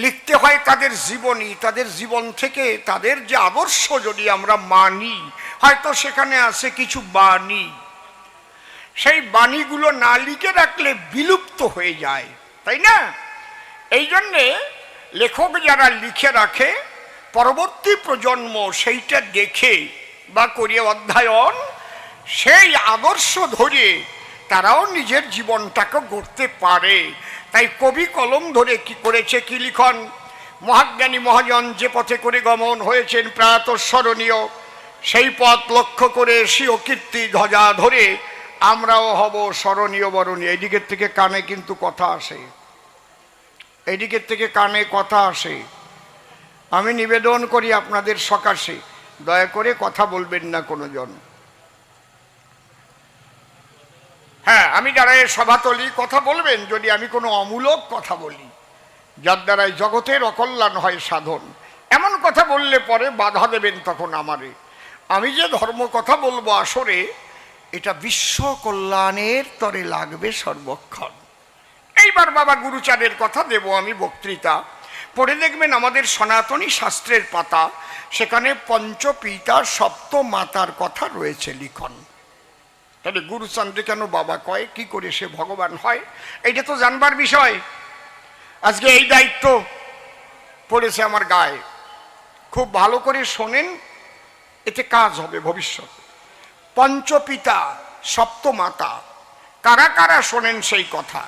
লিখতে হয় তাদের জীবনী, তাদের জীবন থেকে তাদের যে আদর্শ যদি আমরা মানি, হয়তো সেখানে আছে কিছু বাণী, সেই বাণীগুলো না লিখে রাখলে বিলুপ্ত হয়ে যায়, তাই না? এই জন্যে লেখক যারা লিখে রাখে, পরবর্তী প্রজন্ম সেইটা দেখে বা করিয়ে অধ্যয়ন, সেই আদর্শ ধরে তারাও নিজের জীবনটাকে গড়তে পারে। তাই কবি কলম ধরে কি করেছে, কি লিখন? মহাজ্ঞানী মহাজন যে পথে করে গমন হয়েছেন প্রাতঃস্মরণীয়, সেই পথ লক্ষ্য করে স্বীয় কীর্তি ধ্বজা ধরে আমরাও হব স্মরণীয় বরণীয়। এইদিকের থেকে কানে কিন্তু কথা আসে, এইদিকের থেকে কানে কথা আসে। আমি নিবেদন করি আপনাদের সকাশে, দয়া করে কথা বলবেন না কোনো জন। হ্যাঁ, আমি দাঁড়ায় সভাতলি কথা বলবেন যদি আমি কোনো অমূলক কথা বলি, যার দ্বারাই জগতের অকল্যাণ হয় সাধন, এমন কথা বললে পরে বাধা দেবেন তখন আমারে। আমি যে ধর্ম কথা বলবো আসরে, এটা বিশ্ব কল্যাণের তরে লাগবে সর্বক্ষণ। এইবার বাবা গুরুচাঁদের কথা দেব আমি বক্তৃতা। পড়ে দেখবেন আমাদের সনাতনী শাস্ত্রের পাতা, সেখানে পঞ্চপিতা সপ্ত মাতার কথা রয়েছে লিখন। তাহলে গুরুচাঁদকে কেন বাবা কয়, কি করে সে ভগবান হয়, এইটা তো জানবার বিষয়। আজকে এই দায়িত্ব পড়েছে আমার গায়ে, খুব ভালো করে শোনেন, এতে কাজ হবে ভবিষ্যৎ। পঞ্চপিতা সপ্ত মাতা কারা কারা শোনেন সেই কথা।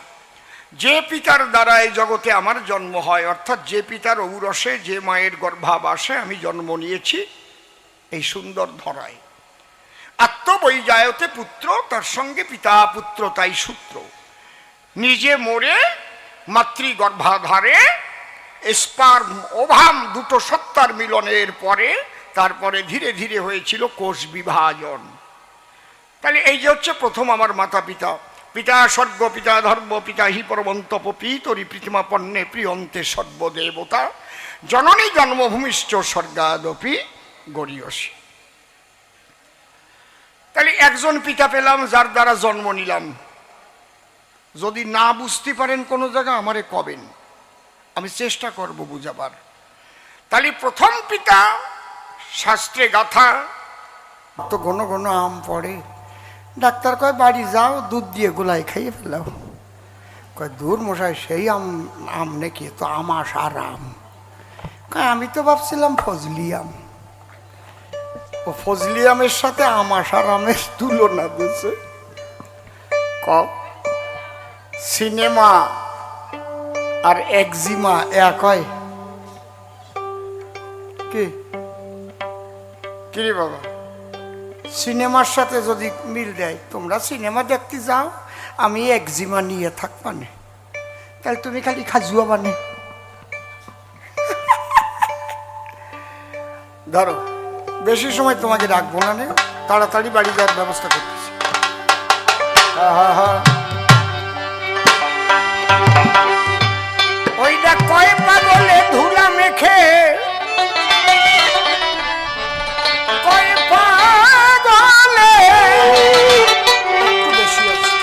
যে পিতার দ্বারা এই জগতে আমার জন্ম হয়, অর্থাৎ যে পিতার ঔরসে, যে মায়ের গর্ভাবাসে আমি জন্ম নিয়েছি এই সুন্দর ধরায়, আত্মবৈজায়তে পুত্র, তার সঙ্গে পিতা পুত্র তাই সূত্র। নিজে মরে মাতৃগর্ভাধারে স্পার্ম ওভাম দুটো সত্তার মিলনের পরে তারপরে ধীরে ধীরে হয়েছিল কোষ বিভাজন। তাহলে এই যে হচ্ছে প্রথম আমার মাতা পিতা। পিতা স্বর্গ, পিতা ধর্ম, পিতা হি পরমন্তপ, পিতরি প্রীতিমাপন্নে প্রিয়ন্তে সর্বদেবতা, জননী জন্মভূমিশ্চ স্বর্গাদপি গরীয়সী। তাহলে একজন পিতা পেলাম, যার দ্বারা জন্ম নিলাম। যদি না বুঝতে পারেন কোনো জায়গা আমারে কবেন, আমি চেষ্টা করব বুঝাবার। তাহলে প্রথম পিতা শাস্ত্রে গাথা, তো ঘন ঘন আম পড়ে, ডাক্তার কয় বাড়ি যাও, দুধ দিয়ে গোলায় খাইয়ে ফেলাও। কয় দূর মশাই সেই আম আম নাকি? তো আমাশ আর আম। কয় আমি তো ভাবছিলাম ফজলি আম। ও ফজলি আমের সাথে আমাশ আর আমের তুলনা দিচ্ছে। সিনেমা আর একজিমা এক হয় কি? কিরে বাবা, সিনেমার সাথে যদি মিল দেয়, তোমরা সিনেমা দেখতে যাও, আমি একজিমা নিয়ে থাকবানে, তাহলে তুমি খালি খাজুয়া বানে। ধরো বেশি সময় তোমাকে রাখবো না, তাড়াতাড়ি বাড়ি যাওয়ার ব্যবস্থা করতেছি। ওইটা কয় পাগলে ধুলা মেখে, কয় পাগলে একটু বেশি আছে,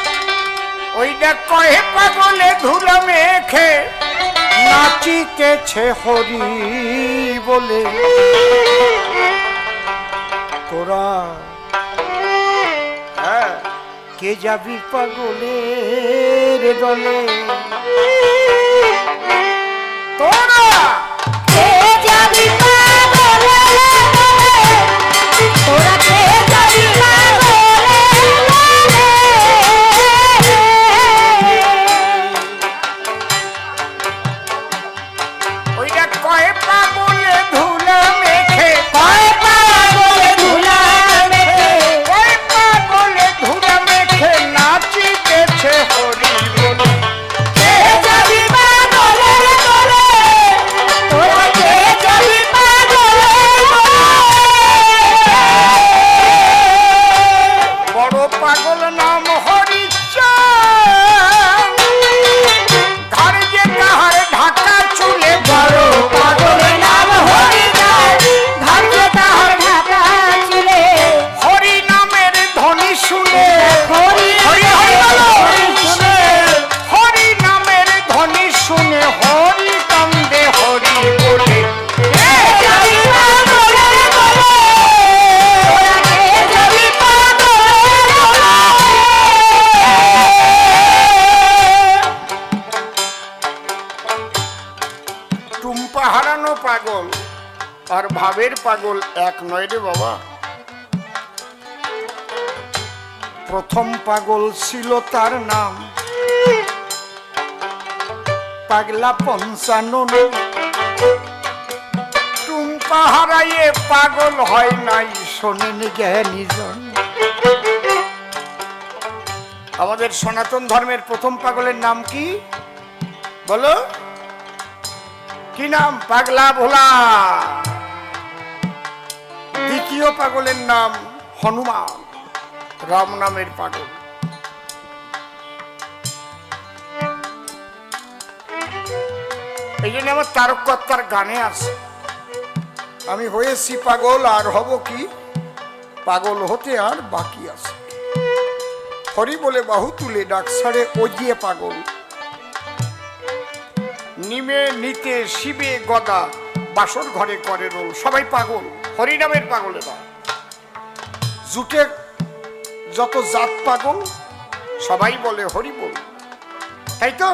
ওইটা কয় পাগলে ধুলা মেখে নাচিতেছে হরি বলে। তোরা কে যাবি পাগলের দলে? তোরা কে যাবি পাগলের দলে? তোরা কে যাবি পাগলের দলে? ওইটা কয় পাগলে ধুলা মেখে, কয় পাগলে ধুলা মেখে, কয় পাগলে ধুলা মেখে নাচিতেছে হরি বলে। কে যাবি পাগলের দলে? তোরা কে যাবি পাগলের দলে? বড় পাগল নাম হরিচাঁদ, ঘর যে কাহার ঢাকা চুলে। বড় পাগল নাম হরিচাঁদ, ঘর যে কাহার ঢাকা চুলে। হরি নামের ধ্বনি শুনে, হরি হরি হরি শুনে, হরি নামের ধ্বনি শুনে হরি কান্দে হরি বলে। কে যাবি পাগলের দলে? তোরা কে যাবি পাগলের দলে? টুম্পা হারানো পাগল আর ভাবের পাগল এক নয় রে বাবা। প্রথম পাগল ছিল তার নাম পাগলা পঞ্চানন। টুম্পা হারাইয়ে পাগল হয় নাই, শোনেন জ্ঞানীজন। আমাদের সনাতন ধর্মের প্রথম পাগলের নাম কি বলো? কি নাম? পাগলা ভোলা। দ্বিতীয় পাগলের নাম হনুমান, রাম নামের পাগল। এই জন্য আমার তারককর্তার গানে আছে, আমি হয়েছি পাগল আর হব কি, পাগল হতে আর বাকি আছে। হরি বলে বাহু তুলে ডাক ছাড়ে ওজিয়ে পাগল, নিমে নিতে শিবে গদা, বাসর ঘরে করে রোল। সবাই পাগল, হরিনামের পাগলেরা। জুটে যত জাত পাগল সবাই বলে হরি বল, তাই তো?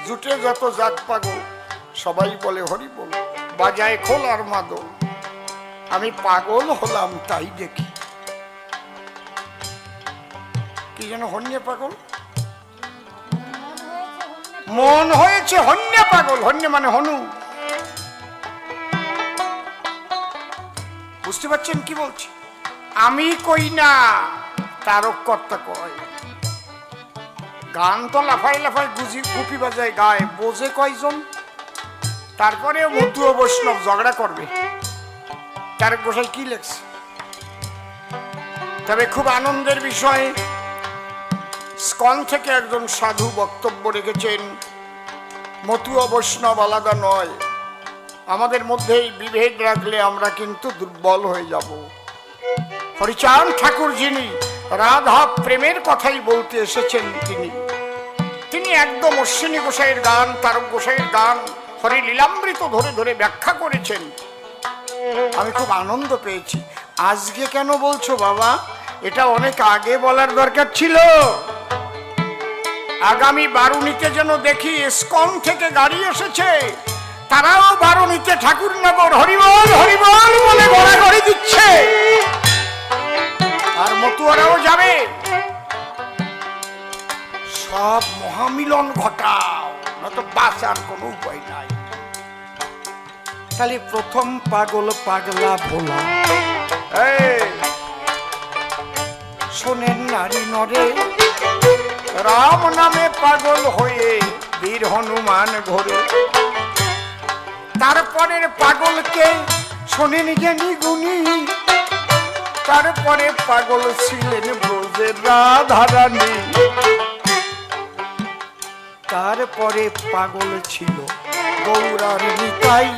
জুটে যত জাত পাগল সবাই বলে হরি বল। বাজায় খোল আর মাদল, আমি পাগল হলাম তাই দেখি। কি যেন হন্যে পাগল, মন হয়েছে হন্যে পাগল। হন্যে মানে হনু। বুঝতে পারছেন কি বলছি? আমি কই না, তারককর্তা কয়। গান তো লাফাই লাফাই গুপি বাজায় গায়, বোঝে কয়জন? তারপরে মধু ও বৈষ্ণব ঝগড়া করবে তারক গোসাই কি লেখছে। তবে খুব আনন্দের বিষয়, স্কন থেকে একজন সাধু বক্তব্য রেখেছেন, মধু ও বৈষ্ণব আলাদা নয়, আমাদের মধ্যেই বিভেদ রাখলে আমরা কিন্তু দুর্বল হয়ে যাব। হরিচাঁদ ঠাকুর যিনি রাধা প্রেমের কথাই বলতে এসেছেন, তিনি একদম অশ্বিনী গোসাইয়ের গান, তারক গোসাইয়ের গান হরি লীলামৃত ধরে ধরে ব্যাখ্যা করেছেন। আমি খুব আনন্দ পেয়েছি। আজকে কেন বলছো বাবা? এটা অনেক আগে বলার দরকার ছিল। আগামী বারুণীতে যেন দেখি ইস্কন থেকে গাড়ি এসেছে, তারাও বারুণীতে ঠাকুরনগর হরিবল হরিবল বলে গড়াগড়ি দিচ্ছে, আর মতুয়ারাও যাবে। সব মহামিলন ঘটাও, নয়তো বাঁচার কোনো উপায় নাই। তাহলে প্রথম পাগল পাগলা ভোলা, শোনেন নারী নরে, রাম নামে পাগল হয়ে বীর হনুমান ঘোরে। তারপরের পাগলকে শোনেন জ্ঞানী গুণী, তারপরে পাগল ছিলেন ব্রজের রাধারানী, তারপরে পাগল ছিল গৌরার নিতাই।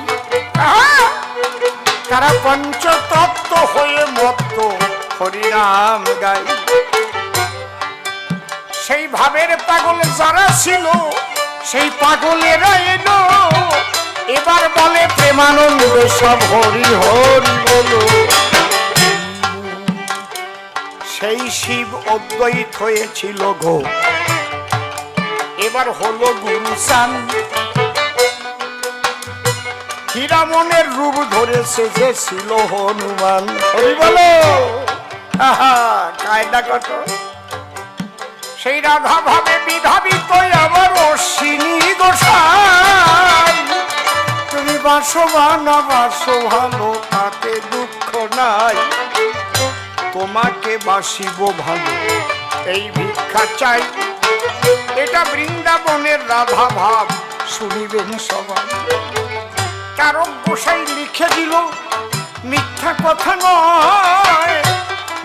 তারা পঞ্চতত্ত্ব হয়ে মত্ত হরিনাম গায়। সেই ভাবের পাগল যারা ছিল, সেই পাগলেরা এলো, এবার বলে প্রেমানন্দ সব হরি হরি বলো। সেই শিব অদ্বৈত হয়েছিল গো, এবার হলো গুরু সান। হীরামনের রূপ ধরেছে যে ছিল হনুমান, হরি বলো। কায়দা কত, সেই রাধা ভাবে বিধাবিত আবার অশ্বিনী গোসাই। তুমি বাসো না বাসো ভালো, তাতে দুঃখ নাই, তোমাকে বাসিব ভালো এই ভিক্ষা চাই। এটা বৃন্দাবনের রাধা ভাব, শুনিবেন সবাই। কারণ গোসাই লিখে দিল, মিথ্যা কথা নয়।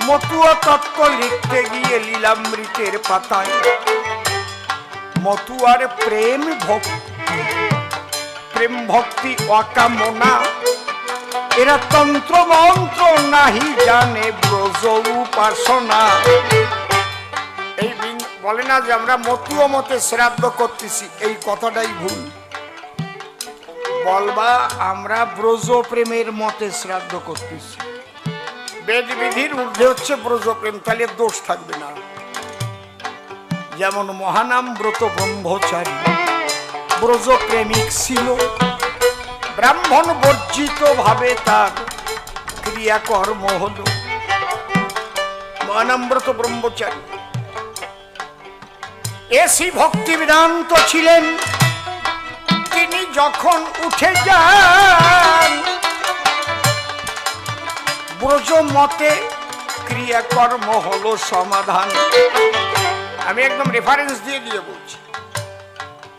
মতুয়া তত্ত্ব লিখতে গিয়ে লীলামৃতের পাতায় মতুয়ার প্রেম ভক্তি, প্রেম ভক্তি অকামনা, এরা তন্ত্র মন্ত্র নাহি জানে ব্রজ উপাসনা। এই বলে না যে আমরা মতুয়া মতে শ্রাদ্ধ করতেছি, এই কথাটাই ভুল। বলবা আমরা ব্রজ প্রেমের মতে শ্রাদ্ধ করতেছি। বেদ বিধির ঊর্ধ্বে হচ্ছে ব্রজ প্রেম, তাহলে দোষ থাকবে না। যেমন মহানাম ব্রত ব্রহ্মচারী ব্রজ প্রেমিক ছিল, ব্রাহ্মণ বর্জিত ভাবে তার ক্রিয়াকর্ম হল। মহানাম ব্রত ব্রহ্মচারী এসি ভক্তি বেদান্ত ছিলেন। তিনি যখন উঠে যান ব্রজ মতে, ক্রিয়াকর্ম হলো সমাধান। আমি একদম রেফারেন্স দিয়ে দিয়ে বলছি।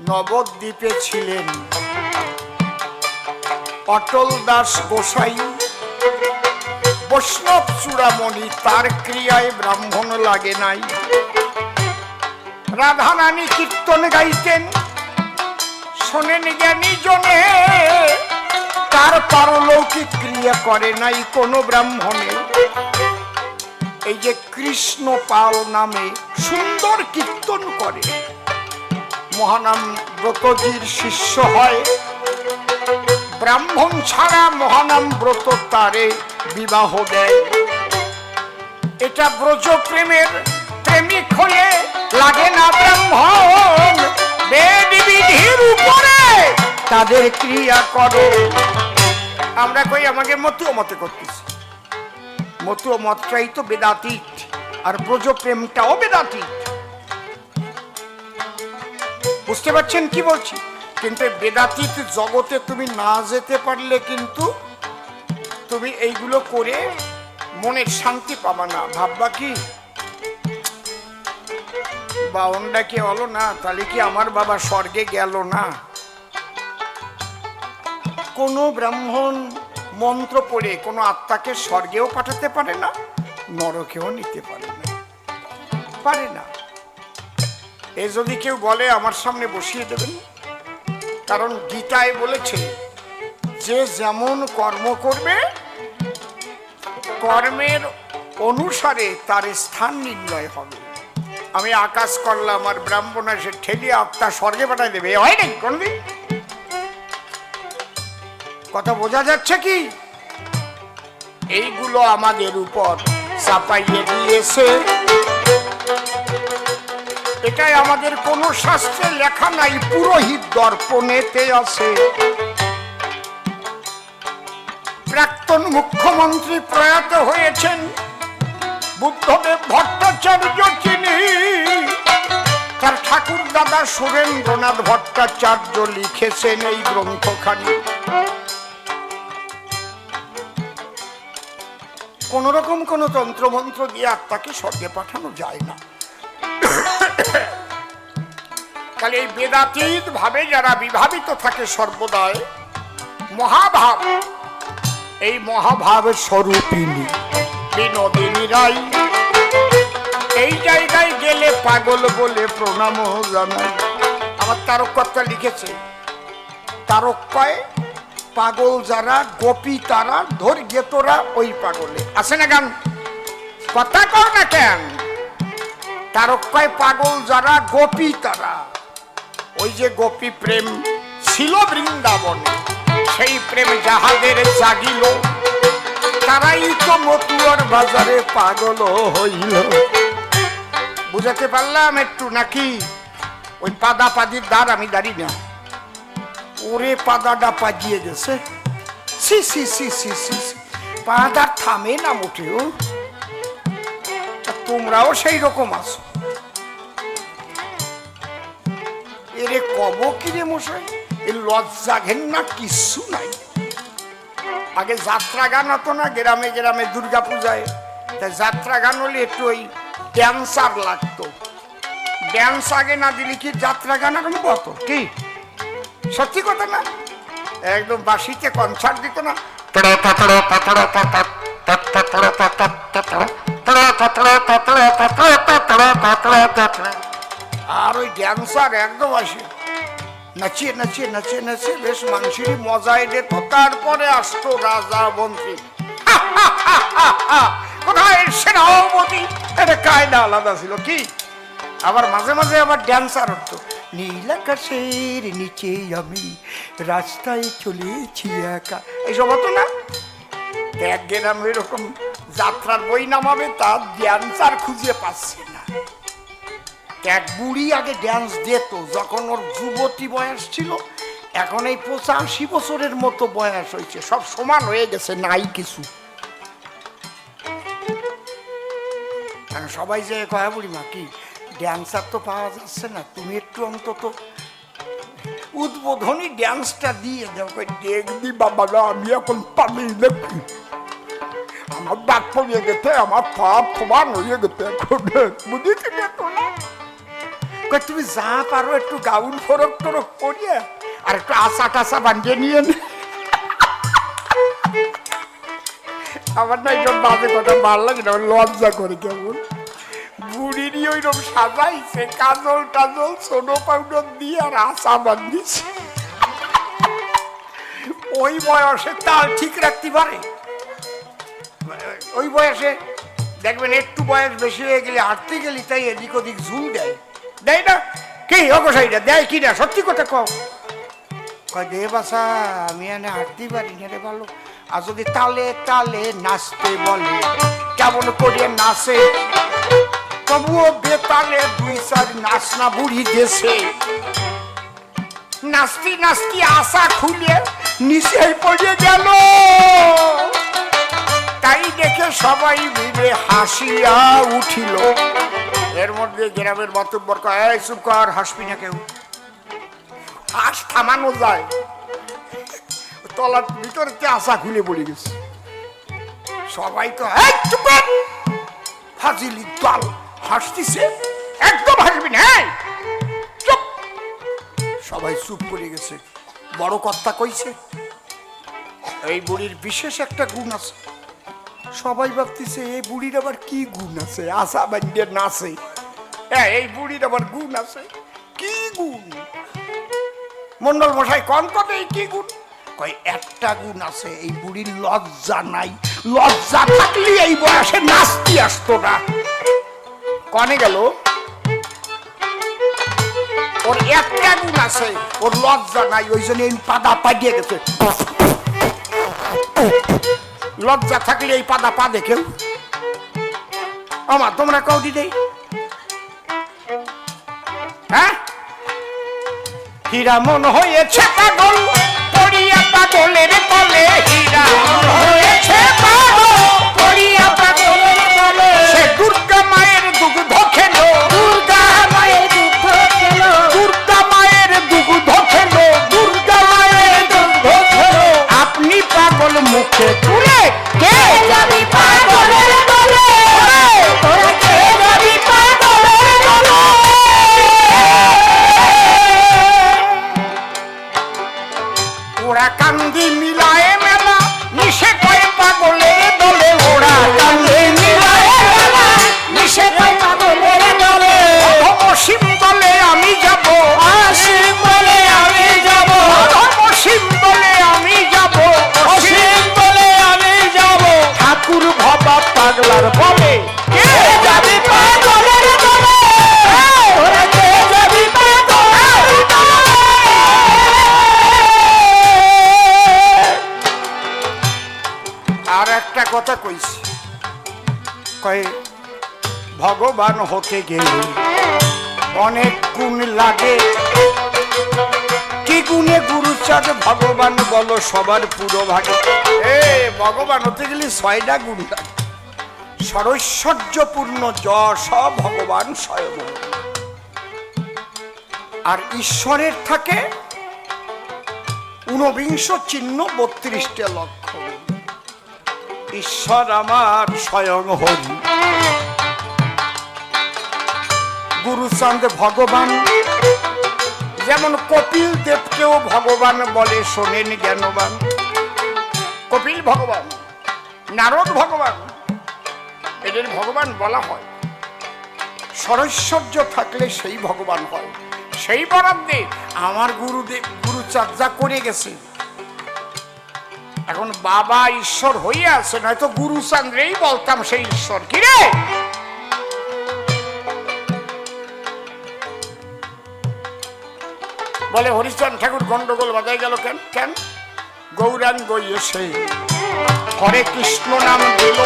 নবদ্বীপে ছিলেন অটল দাস গোসাই, বৈষ্ণব চূড়ামণি, তার ক্রিয়ায় ব্রাহ্মণ লাগে নাই। রাধা রানী কীর্তন গাইতেন, শোনেন জ্ঞানী জনে, তার পারলৌকিক ক্রিয়া করে নাই কোনো ব্রাহ্মণে। এই যে কৃষ্ণ পাল নামে সুন্দর কীর্তন করে, মহানাম ব্রতজির শিষ্য হয়। ব্রাহ্মণ ছাড়া মহানাম ব্রত তারে বিবাহ দেয়। এটা ব্রজ প্রেমের প্রেমিক হলে লাগে না ব্রাহ্মণ। বেদ বিধির উপরে তাদের ক্রিয়া করো। আমরা কই আমাকে মতুয়া মতে করতেছি, মতুয়া মতটাই তো বেদাতীত, আর ব্রজ প্রেমটাও বেদাতীত। বুঝতে পারছেন কি বলছি? কিন্তু বেদাতীত জগতে তুমি না যেতে পারলে কিন্তু তুমি এইগুলো করে মনের শান্তি পাবা না। ভাববা কি বাউন্ডা কে হলো না, তাহলে কি আমার বাবা স্বর্গে গেল না? কোন ব্রাহ্মণ মন্ত্র পড়ে কোনো আত্মাকে স্বর্গেও পাঠাতে পারে না, নরকেও নিতে পারে না, পারে না। এ যদি কেউ বলে আমার সামনে বসিয়ে দেবেন, কারণ গীতায় বলেছে যে যেমন কর্ম করবে কর্মের অনুসারে তার স্থান নির্ণয় হবে। আমি আকাশ করলাম আর ব্রাহ্মণ এসে ঠেলিয়ে আত্মা স্বর্গে পাঠাই দেবে, হয় নাকি কোনদিন? কথা বোঝা যাচ্ছে কি? এইগুলো আমাদের উপর চাপাইয়ে দিয়েছে। এটাই আমাদের কোন শাস্ত্রে লেখা নাই, পুরোহিত দর্পণেতে আছে। প্রাক্তন মুখ্যমন্ত্রী প্রয়াত হয়েছেন বুদ্ধদেব ভট্টাচার্য, চিনি তার ঠাকুর দাদা সুরেন্দ্রনাথ ভট্টাচার্য লিখেছেন এই গ্রন্থখানি। কোন রকম কোন তন্ত্রমন্ত্র দিয়ে আত্মাকে স্বর্গে পাঠানো যায় না। তাহলে এই বেদাতীত ভাবে যারা বিভাবিত থাকে সর্বদাই, মহাভাব, এই মহাভাবের স্বরূপিনী বিনোদিনী রায় এই জায়গায় গেলে পাগল বলে প্রণাম জানাই। আমার তারককর্তা লিখেছে, তারকয় পাগল যারা, গোপী তারা, ধৈর্য তোরা ওই পাগলে আছে না গান, কথা কর না কেন? তারকয় পাগল যারা, গোপী তারা, ওই যে গোপী প্রেম ছিল বৃন্দাবনে, সেই প্রেম যাহাদের জাগিল তারাই তো মতুয়ার বাজারে পাগল হইল। বুঝাতে পারলাম একটু নাকি? ওই পাদা পাদির দ্বার আমি দাঁড়ি না, ওরে পাদাটা পাজিয়ে গেছে, সি সি সি সি সি, পাদার থামে না মোটেও। তোমরাও সেই রকম আছো। এরে কব কিরে মশাই, এ লজ্জা ঘেন্না কিচ্ছু নাই। আগে যাত্রা গান হতো না গ্রামে গ্রামে দুর্গা পূজায়, তাই যাত্রা গান হলে একটু ওই ড্যান্সার লাগতো। ড্যান্স আগে না দিলে কি যাত্রা গান আরম্ভ হতো? কি সত্যি কথা না? একদম বাঁশিতে কনসার্ট দিত না, আর ওই ড্যান্সার একদম আসে নাচিয়ে নাচিয়ে নাচিয়ে নাচিয়ে বেশ মানুষেরই মজায় দিত। তারপরে আসতো রাজা মন্ত্রী, কোথায় সেনাপতি, এটা কায়দা আলাদা ছিল। কি আবার মাঝে মাঝে আবার ড্যান্সার হতো, নীল আকাশের নিচে আমি রাস্তায় চলেছি একা, এইসব হতো না? এক গ্রাম এরকম যাত্রার বই নামাবে, তার ড্যান্সার খুঁজে পাচ্ছে না। এক বুড়ি আগে ড্যান্স দিত যখন ওর যুবতী বয়স ছিল, এখন এই 85 বছরের মতো বয়স হয়েছে, সব সমান হয়ে গেছে, নাই কিছু। সবাই যে কয়া বুড়ি মা কি ড্যান্সার তো পাওয়া যাচ্ছে না, তুমি একটু অন্তত উদ্বোধনী ড্যান্সটা দিয়ে দাও। দেখবি বাবা, আমি এখন পারি নাকি, আমার দাঁত পড়িয়ে গেছে, আমার পা সমান হয়ে গেছে, এখন বুঝেছি না তো না। তুমি যা পারো একটু গাউন ফরক টরক পরিয়ে আর একটু আশা টাশা বাঁধিয়ে নিয়ে নে। আমার না এইসব বাজে কথা ভালো লাগে না, লজ্জা করে। কেমন বুড়িরই ওইরকম সাজাইছে, কাজল টাজল সোনো পাউডার দিয়ে আর আশা বাঁধিয়েছে। ওই বয়সে তাল ঠিক রাখতে পারে? ওই বয়সে দেখবেন একটু বয়স বেশি হয়ে গেলে হাঁটতে গেলি তাই এদিক ওদিক ঝুল দেয়, দেয় না? কি অগসাইটা দেয় কি না? সত্যি কথা কও। কয় দে বাসা, আমি এনে হাঁটতে পারি না রে ভালো। আর যদি তালে তালে নাচতে বলে, কেমন করে নাচে, তবুও বেতালে 2-4 নাচ না বুড়ি দেশে। নাচতে নাচতে আশা খুলে নিচে পড়ে গেল, তাই দেখে সবাই মিলে হাসিয়া উঠিল। এর মধ্যে গ্রামের বাতুব্বর কয়, এই চুপ কর, হাসবি না কেউ। হাস থামানো যায়? তলার ভিতরে আশা খুলে পড়ে গেছে। সবাই তো ফাজিলি দল হাসতেছে, একদম হাসবি না, চুপ। সবাই চুপ করে গেছে। বড় কর্তা কইছে, এই বুড়ির বিশেষ একটা গুণ আছে। সবাই ভাবতেছে এই বুড়ির আবার কি গুণ আছে, আশা বান্ডে নাচে, এই বুড়ির আবার গুণ আছে। কি গুণ? মন্ডল মশাই কন কবে কি গুণ? কয় একটা গুণ আছে, এই বুড়ির লজ্জা নাই। লজ্জা থাকলে এই বয়সে নাচতে আসতো না। কনে গেল? ওর একটা গুণ আছে, ওর লজ্জা নাই, ওই জন্য এই পাদা পাইয়ে গেছে। লজ্জা থাকলে এই পাদা পা দেখেও আমার তোমরা কৌটি দেই। হ্যাঁ, হীরা মন হয়েছে পাগল পড়িয়া পাগলের তলে, হীরা মন হয়েছে পাগল পড়িয়া পাগলের তলে। সে দুর্গা মায়ের দুগ্ধ খেলো, দুর্গা মায়ের দুগ্ধ খেলো, দুর্গা মায়ের দুগ্ধ খেলো, দুর্গা মায়ের দুগ্ধ খেলো। আপনি পাগল মুখে তুলে কে যাবি পাগলের তলে, তোরা কে যাবি পাগলের তলে। ওরা কান্দি মিলায় মেলা নিষে কয় পাগলের দলে, ওরা কান্দি মিলায় মেলা নিষে কয় পাগলের দলে। অসীম বলে আমি যাব, অসীম বলে আমি যাব, অসীম বলে আমি যাব, অসীম বলে আমি যাব। ঠাকুর ভবা পাগলার বলে কে যাবি পাগলের দলে, ওরা কে যাবি পাগলের দলে। আর একটা কথা কইছি, কয় ভগবান হতে গেলে অনেক গুণ লাগে। কি গুণে গুরুচাঁদ ভগবান বলো সবার পুরো ভাগে। ভগবান হতে গেলে 6টা গুণ লাগে। সরৈশ্বর্যপূর্ণ যশ ভগবান স্বয়ং, আর ঈশ্বরের থাকে 49 চিহ্ন 32টা লক্ষণ। ঈশ্বর আমার স্বয়ং হরি। গুরুচাঁদ ভগবান, যেমন কপিল দেবকেও ভগবান বলে, শোনেন জ্ঞানবান। কপিল ভগবান, নারদ ভগবান, এদের ভগবান বলা হয়। সরৈশ্বর্য থাকলে সেই ভগবান হয়। সেই বরাদ্দে আমার গুরুদেব গুরুচাঁদ যা করে গেছে, এখন বাবা ঈশ্বর হইয়া আছে, নয়তো গুরুচাঁদ্রেই বলতাম সেই ঈশ্বর। কি রে, বলে হরিচন্দ্র ঠাকুর গন্ডগোল বাজায় গেল কেন? কেন গৌরাঙ্গ এসে হরে কৃষ্ণ নাম দিল,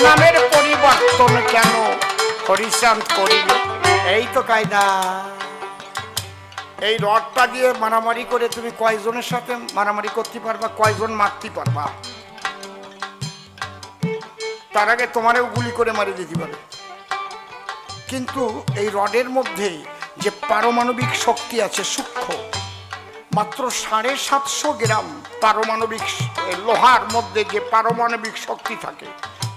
নামের পরিবর্তন কেন হরিচাঁদ করিল? এই তো কায়দা। এই রডটা দিয়ে মারামারি করে তুমি কয়জনের সাথে মারামারি করতে পারবা, কয়জন মারতে পারবা? তার আগে তোমারও গুলি করে মারি দিতে পারে। কিন্তু এই রডের মধ্যে যে পারমাণবিক শক্তি আছে সূক্ষ্ম, মাত্র 750 গ্রাম পারমাণবিক লোহার মধ্যে যে পারমাণবিক শক্তি থাকে,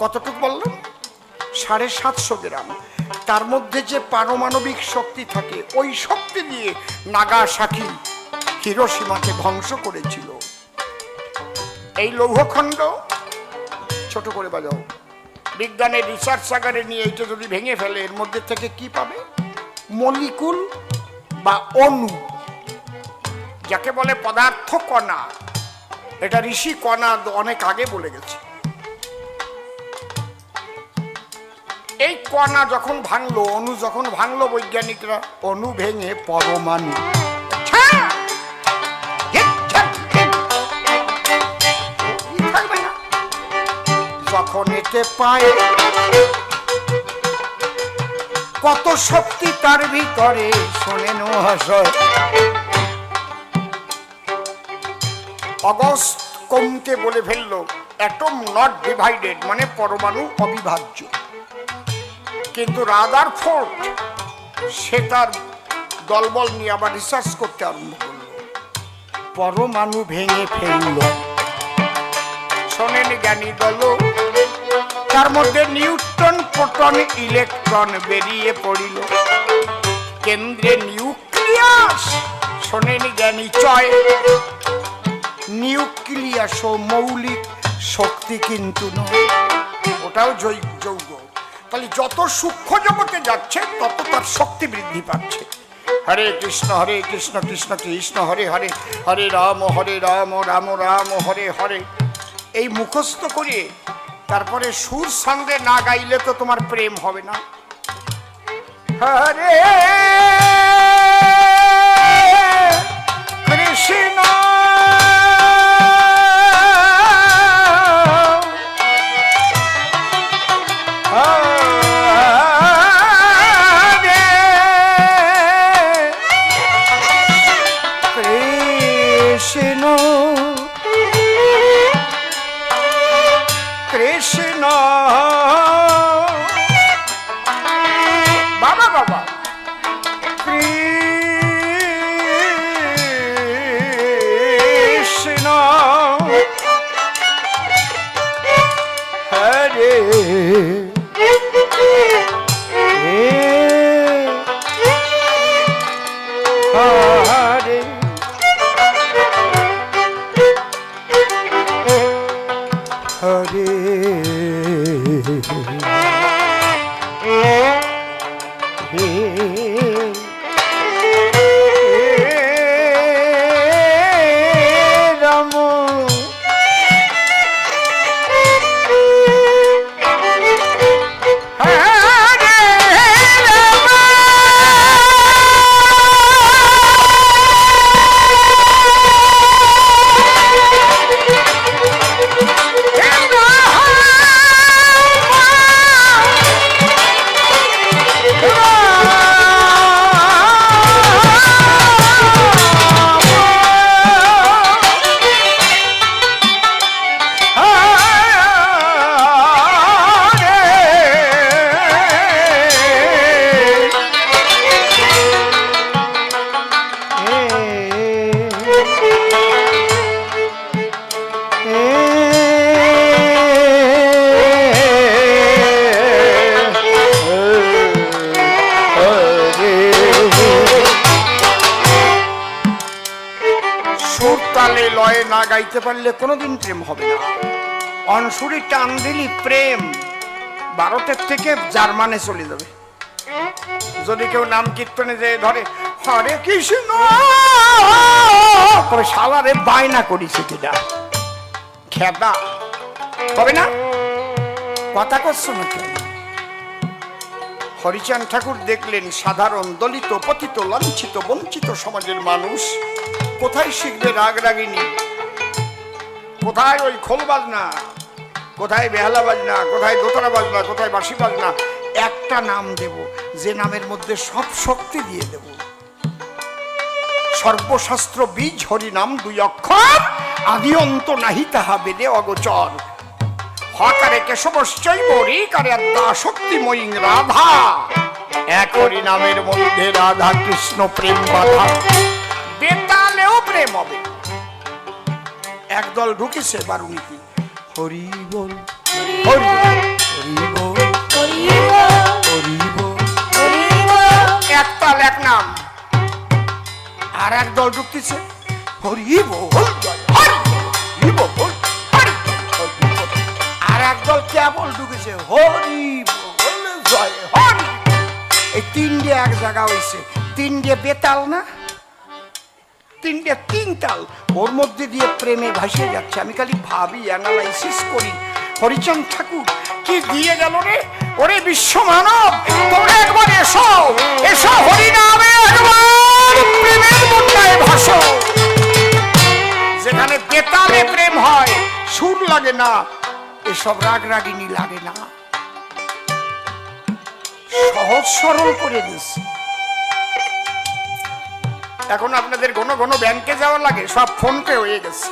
কতটুকু বললাম? 750 গ্রাম। তার মধ্যে যে পারমাণবিক শক্তি থাকে, ওই শক্তি দিয়ে নাগাসাকি হিরোশিমাকে ধ্বংস করেছিল। এই লৌহখণ্ড ছোট করে বাজাও, বিজ্ঞানের রিসার্চাগারে নিয়ে এইটা যদি ভেঙে ফেলে, এর মধ্যে থেকে কি পাবে? মলিকুল বা অণু, যাকে বলে পদার্থ কণা। এটা ঋষি কণা অনেক আগে বলে গেছে। এই কণা যখন ভাঙলো, অণু যখন ভাঙলো, বৈজ্ঞানিকরা অণু ভেঙে পরমাণু। যখন এতে পায় কত শক্তি তার ভিতরে, শোনেন মহাশয়। অগস্ট কমকে বলে ফেললো অ্যাটম নট ডিভাইডেড, মানে পরমাণু অবিভাজ্য। কিন্তু রাদারফোর্ড সে তার দলবল নিয়ে আবার রিসার্চ করতে আরম্ভ করলো, পরমাণু ভেঙে ফেললো। শোনেন জ্ঞানী দল, তার মধ্যে নিউট্রন, প্রোটন, ইলেকট্রন বেরিয়ে পড়িল। কেন্দ্রে নিউক্লিয়াস। শোনেন জ্ঞানী চয়, নিউক্লিয়াস ও মৌলিক শক্তি কিন্তু নয়, ওটাও যৌগ। তাহলে যত সূক্ষ্ম জগতে যাচ্ছে তত তার শক্তি বৃদ্ধি পাচ্ছে। হরে কৃষ্ণ কৃষ্ণ কৃষ্ণ হরে হরে, হরে রাম রাম রাম হরে হরে। এই মুখস্থ করে তারপরে সুর সঙ্গে না গাইলে তো তোমার প্রেম হবে না। হরে কৃষ্ণ কৃষ্ণ কৃষ্ণ বাবা বাবা কৃষ্ণ হরে হরে হরে রাম না গাইতে পারলে কোনোদিন প্রেম হবে না। অনসুরি টান দিলি প্রেম ভারতের থেকে জার্মানে চলে যাবে। যদি কেউ নাম কীর্তনে যে ধরে হরে কৃষ্ণ তবে শালারে বায়না করিছে কিনা খেদা হবে না, কথা করছো না কেন? হরিচাঁদ ঠাকুর দেখলেন সাধারণ দলিত পতিত লাঞ্ছিত বঞ্চিত সমাজের মানুষ কোথায় শিখবে রাগ রাগিনী, কোথায় ওই খোল বাজনা, কোথায় বেহালা বাজনা, কোথায় দোতরা বাজনা, কোথায় বাঁশি বাজনা। একটা নাম দেব যে নামের মধ্যে সব শক্তি দিয়ে দেব। সর্বশাস্ত্র বীজ হরি নাম দুই অক্ষর, আদি অন্ত নাহি তাহা বেদে অগোচর। হকারে কেশবশ্চৈব ঋকারে আদ্যা শক্তিময়ী রাধা। এক হরি নামের মধ্যে রাধা কৃষ্ণ প্রেম বাধা। বেতালেও প্রেম হবে। একদল ঢুকেছে বারুণীতে হরি বল হরি হরি বল হরি বল একতাল এক নাম। আর একদল ঢুকতেছে হরি বল হরি বল হরি। আর একদল কেবল ঢুকেছে হরি বল জয় হরি। এই তিনটে এক জায়গা হয়েছে। তিনটে বেতাল না, তিনটে তিন তাল, ওর মধ্যে দিয়ে প্রেমে ভাসে যাচ্ছে। আমি খালি ভাবি, অ্যানালাইসিস করি, হরিচাঁদ ঠাকুর কি দিয়ে গেল রে। ওরে বিশ্ব মানব তোমরা একবার এসো, এসো হরি নামে একবার প্রেমের বন্যায় ভাসো। যেখানে বেতালে প্রেম হয়, সুর লাগে না, এসব রাগ রাগিনী লাগে না, সহজ সরল করে দিয়েছে। এখন আপনাদের ঘন ঘন ব্যাংকে যাওয়া লাগে, সব ফোন পে হয়ে গেছে,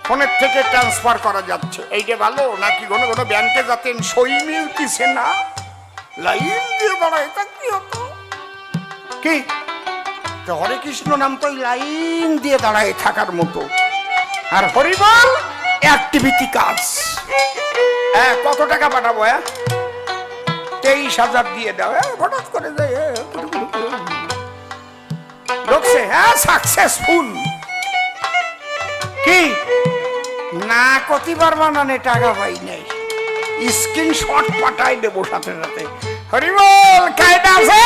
ফোনের থেকে ট্রান্সফার করা যাচ্ছে। এইটা ভালো নাকি ঘন ঘন ব্যাংকে যাতেন সই মিলতিছে না, লাইন দিয়ে দাঁড়ায় তা কি হতো কি? হরে কৃষ্ণ নাম তো লাইন দিয়ে দাঁড়ায় থাকার মতো। আর হরিবল অ্যাক্টিভিটি কাজ। হ্যাঁ, কত টাকা পাঠাবো? 23,000 দিয়ে দাও। হঠাৎ করে যায় ঢুকছে, হ্যাঁ সাকসেসফুল। কি না কতিবার বানানে টাকা পাই নাই, স্ক্রিনশট পাঠাই দেবো সাথে সাথে। হরিবল কায়দা আছে।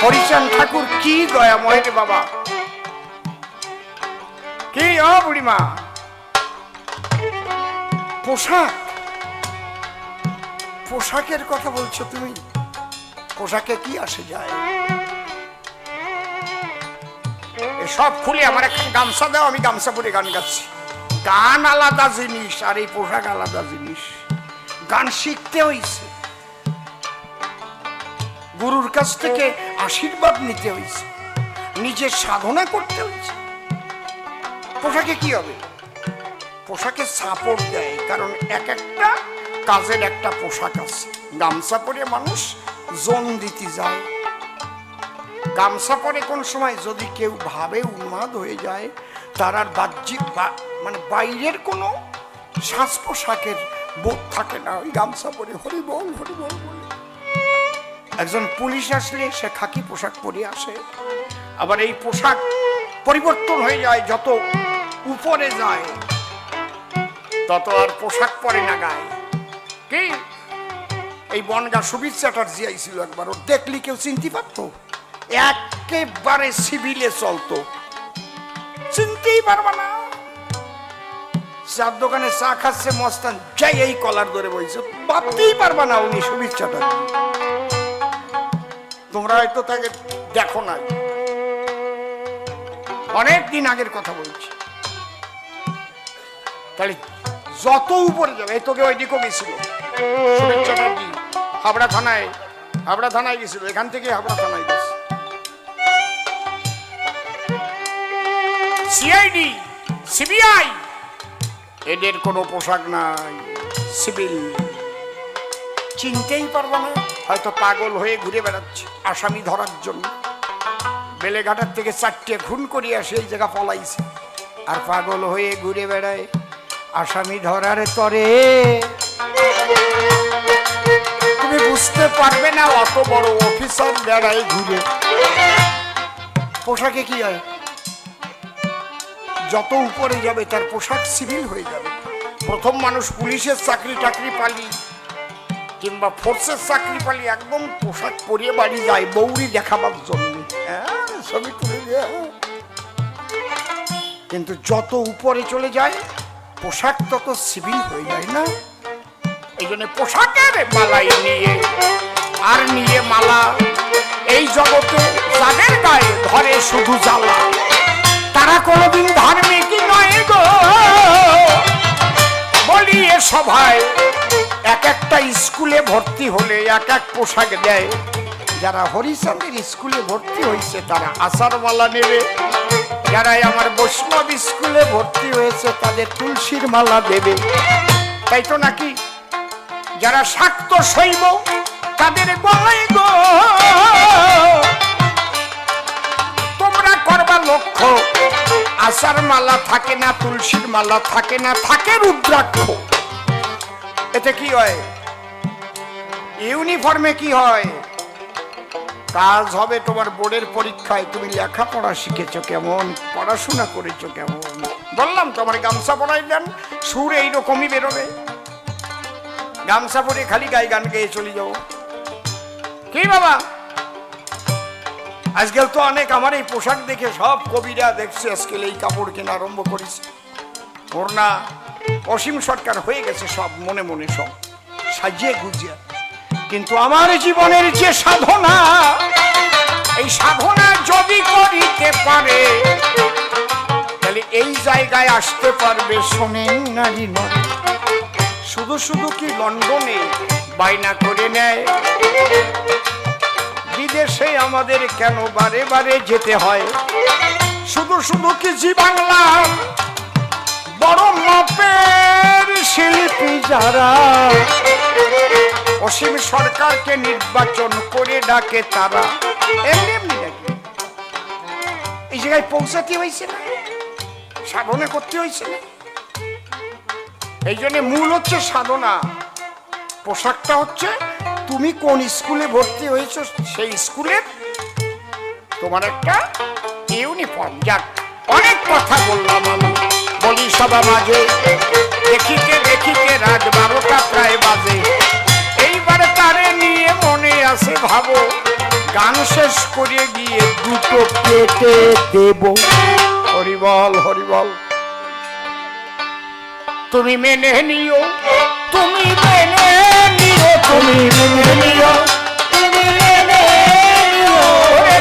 হরিচাঁদ ঠাকুর কি দয়াময় রে বাবা। কি ও বুড়িমা, পোশাক, পোশাকের কথা বলছো তুমি? পোশাকে কি আসে যায়? সব খুলে আমার একটা গামছা দাও, আমি গামছা পরে গান গাচ্ছি। গান আলাদা জিনিস আর এই পোশাক আলাদা জিনিস। গান শিখতে হইছে, গুরুর কাছ থেকে আশীর্বাদ নিতে হইছে। নিজের সাধনা করতে হয়েছে। পোশাকে কি হবে? পোশাকে সাপোর্ট দেয়, কারণ এক একটা কাজের একটা পোশাক আছে। গামছা পরে মানুষ জন দিতে যায়, গামছা পরে কোন সময় যদি কেউ ভাবে উন্মাদ হয়ে যায়, তার আর বাহ্যিক মানে বাইরের কোনো সাজ পোশাকের বোধ থাকে না, ওই গামছা পরে হরিবল হরিবল বলে। একজন পুলিশ আসলে সে খাকি পোশাক পরে আসে, আবার এই পোশাক পরিবর্তন হয়ে যায়, যত উপরে যায় তত আর পোশাক পরে না গায়ে। কি এই বনগা সুবীর চ্যাটার্জি আইছিল একবার, ওর দেখলি কেউ চিনতে পারতো? একেবারে সিভিলে চলতো, চিনতেই পারবা না। চার দোকানে চা খাচ্ছে মস্তান, যাই এই কলার ধরে বইছে, ভাবতেই পারবা না উনি সুবীর চ্যাটার্জি। তোমরা হয়তো তাকে দেখো না, অনেক দিন আগের কথা বলছি। তাহলে যত উপরে যাবে, এই তোকে ওইদিকেও গেছিল সুবীর চ্যাটার্জি, হাবড়া থানায় গেছিল, এখান থেকে হাবড়া থানায় গেছে। সিআইডি, সিবিআই, এদের কোনো পোশাক নাই, সিভিল। চিনতেই পারবো না, হয়তো পাগল হয়ে ঘুরে বেড়াচ্ছে আসামি ধরার জন্য। বেলেঘাটার থেকে 4টে খুন করিয়া সেই জায়গা পলাইছে, আর পাগল হয়ে ঘুরে বেড়ায় আসামি ধরার তরে। তুমি বুঝতে পারবে না, অত বড় অফিসার বেড়ায় ঘুরে। পোশাকে কি হয়? যত উপরে যাবে তার পোশাক সিভিল হয়ে যাবে। প্রথম মানুষ পুলিশের চাকরি টাকরি পালি কিংবা ফোর্সের চাকরি পালি একদম পোশাক পরিয়ে বাড়ি যায় বৌরি দেখাবার জন্য, ছবি তুলে দেয়। কিন্তু যত উপরে চলে যায় পোশাক তত সিভিল হয়ে যায় না। এই জন্য পোশাকের মালাই নিয়ে আর নিয়ে মালা, এই জগতে যাদের গায়ে ধরে শুধু জ্বালা, তারা কোনদিন ধার্মিক নয় গো। বলি এ সভায় এক একটা স্কুলে ভর্তি হলে এক এক পোশাক দেয়। যারা হরিচাঁদের স্কুলে ভর্তি হয়েছে তারা আচার মালা নেবে, যারা আমার বৈষ্ণব স্কুলে ভর্তি হয়েছে তাদের তুলসীর মালা দেবে, তাই তো নাকি? যারা শাক্ত শৈব তাদের গলায় গো তোমরা করবা লক্ষ্য, আচার মালা থাকে না, তুলসীর মালা থাকে না, থাকে রুদ্রাক্ষ। এতে কি হয়? ইউনিফর্মে কি হয়? কাজ হবে তোমার বোর্ডের পরীক্ষায়, তুমি লেখাপড়া শিখেছো কেমন, পড়াশোনা করেছো কেমন। বললাম তোমার গামছা পরাই দেন, সুর এইরকমই বেরোবে। গামছা পরে খালি গায়ে গান গেয়ে চলে যাবো কি বাবা? আজকাল তো অনেক আমার এই পোশাক দেখে সব কবিরা দেখছে আজকাল এই কাপড় কেনা আরম্ভ করেছে। ওর না অসীম সরকার হয়ে গেছে সব মনে মনে সব সাজিয়ে গুজিয়ে। কিন্তু আমার জীবনের যে সাধনা, এই সাধনা যদি করিতে পারে তাহলে এই জায়গায় আসতে পারবে। শোনেন নারী নয়, শুধু শুধু কি লন্ডনে বাইনা করে নেয়, বিদেশে আমাদের কেন বারে বারে যেতে হয়? শুধু শুধু কি জি বাংলা বড় মাপের শিল্পী যারা অসীম সরকারকে নির্বাচন করে ডাকে তারা এমনি নাকি এই জায়গায় পৌঁছাতে হয়েছে না, সাধনা করতে হয়েছে না? এই জন্য মূল হচ্ছে সাধনা। পোশাকটা হচ্ছে তুমি কোন স্কুলে ভর্তি হয়েছ সেই স্কুলের তোমার একটা ইউনিফর্ম। যাক, অনেক কথা বললাম আমি, বলি সবা মাঝে দেখিতে দেখিতে রাত 12টা প্রায় বাজে। এইবার তারে নিয়ে মনে আছে ভাবো, গান শেষ করে গিয়ে দুটো পেটে দেব। হরিবল হরিবল। তুমি মেনে নিও, তুমি মেনে নিও, তুমি মেনে নিও, তুমি মেনে নিও।